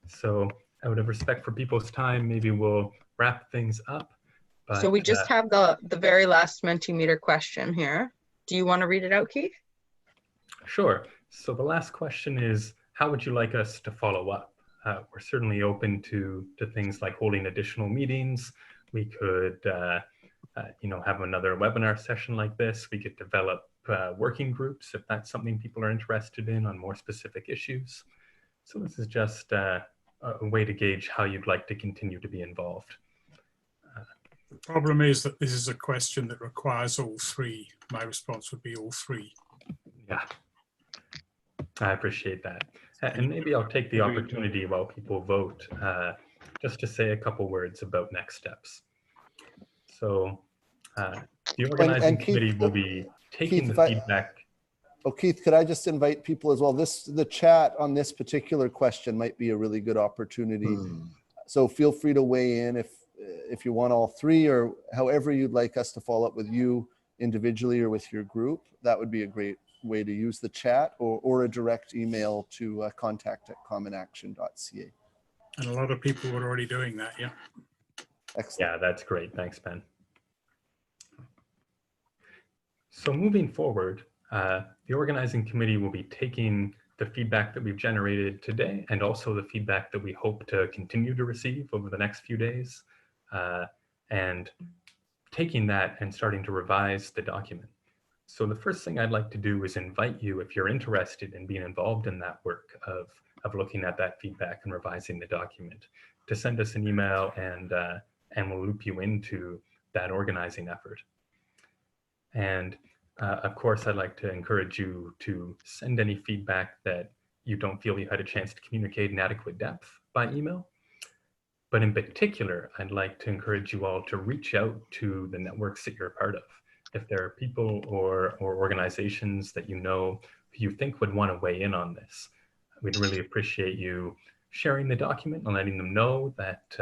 So out of respect for people's time, maybe we'll wrap things up. But, so we just have the very last Mentimeter question here. Do you want to read it out, Keith? Sure. So the last question is, how would you like us to follow up? We're certainly open to things like holding additional meetings. We could, have another webinar session like this. We could develop working groups if that's something people are interested in on more specific issues. So this is just a way to gauge how you'd like to continue to be involved. The problem is that this is a question that requires all three. My response would be all three. Yeah, I appreciate that. And maybe I'll take the opportunity while people vote just to say a couple words about next steps. So the organizing committee will be taking the feedback. Oh, Keith, could I just invite people as well? The chat on this particular question might be a really good opportunity. So feel free to weigh in if you want all three, or however you'd like us to follow up with you individually or with your group. That would be a great way to use the chat, or a direct email to contact@commonaction.ca. And a lot of people were already doing that, yeah. Excellent. Yeah, that's great. Thanks, Ben. So moving forward, the organizing committee will be taking the feedback that we've generated today and also the feedback that we hope to continue to receive over the next few days, and taking that and starting to revise the document. So the first thing I'd like to do is invite you, if you're interested in being involved in that work of looking at that feedback and revising the document, to send us an email and we'll loop you into that organizing effort. And of course, I'd like to encourage you to send any feedback that you don't feel you had a chance to communicate in adequate depth by email. But in particular, I'd like to encourage you all to reach out to the networks that you're a part of. If there are people or organizations that you know who you think would want to weigh in on this, we'd really appreciate you sharing the document and letting them know that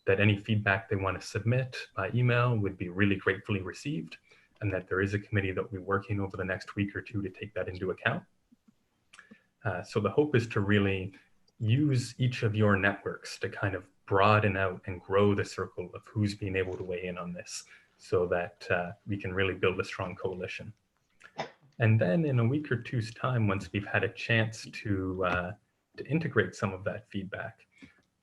that any feedback they want to submit by email would be really gratefully received, and that there is a committee that will be working over the next week or two to take that into account. So the hope is to really use each of your networks to kind of broaden out and grow the circle of who's being able to weigh in on this, so that we can really build a strong coalition. And then in a week or two's time, once we've had a chance to integrate some of that feedback,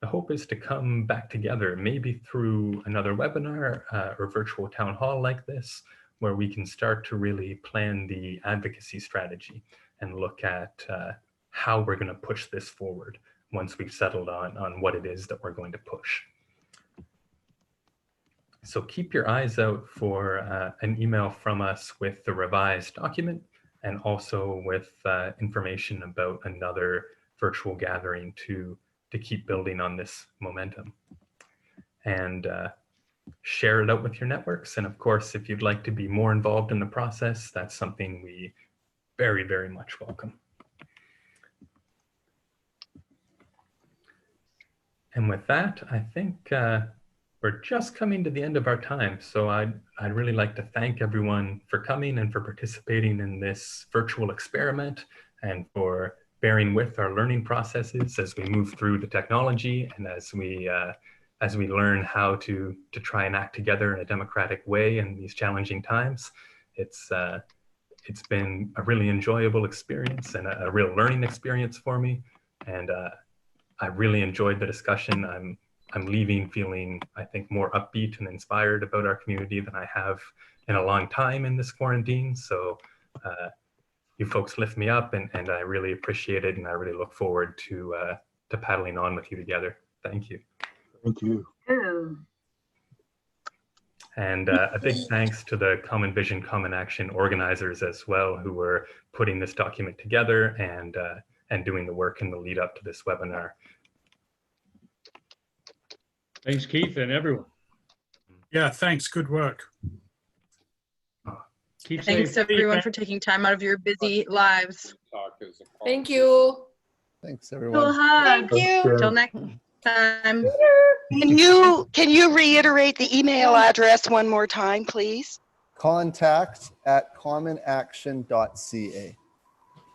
the hope is to come back together, maybe through another webinar or virtual town hall like this, where we can start to really plan the advocacy strategy and look at how we're going to push this forward once we've settled on what it is that we're going to push. So keep your eyes out for an email from us with the revised document, and also with information about another virtual gathering to keep building on this momentum. And share it out with your networks. And of course, if you'd like to be more involved in the process, that's something we very, very much welcome. And with that, I think we're just coming to the end of our time. So I'd really like to thank everyone for coming and for participating in this virtual experiment, and for bearing with our learning processes as we move through the technology, and as we learn how to try and act together in a democratic way in these challenging times. It's been a really enjoyable experience and a real learning experience for me. And I really enjoyed the discussion. I'm leaving feeling, I think, more upbeat and inspired about our community than I have in a long time in this quarantine. So you folks lift me up, and I really appreciate it. And I really look forward to paddling on with you together. Thank you. Thank you. And a big thanks to the Common Vision, Common Action organizers as well, who were putting this document together and doing the work in the lead up to this webinar. Thanks, Keith, and everyone. Yeah, thanks. Good work. Keep Thanks safe. everyone for taking time out of your busy lives. Thank you. Thanks, everyone. Thank you. Till next time. Can you reiterate the email address one more time, please? contact@commonaction.ca.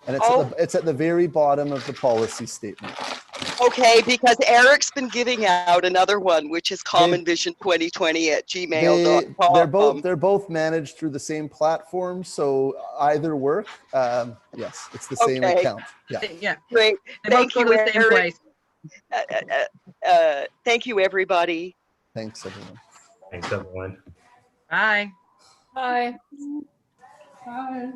And it's at the very bottom of the policy statement. Okay, because Eric's been giving out another one, which is commonvision2020@gmail.com. They're both managed through the same platform, so either work. Yes, it's the same Okay. account. Yeah. Yeah. Great. They both Thank go you, to the same Eric. place. Thank you, everybody. Thanks, everyone. Thanks, everyone. Bye. Bye. Bye.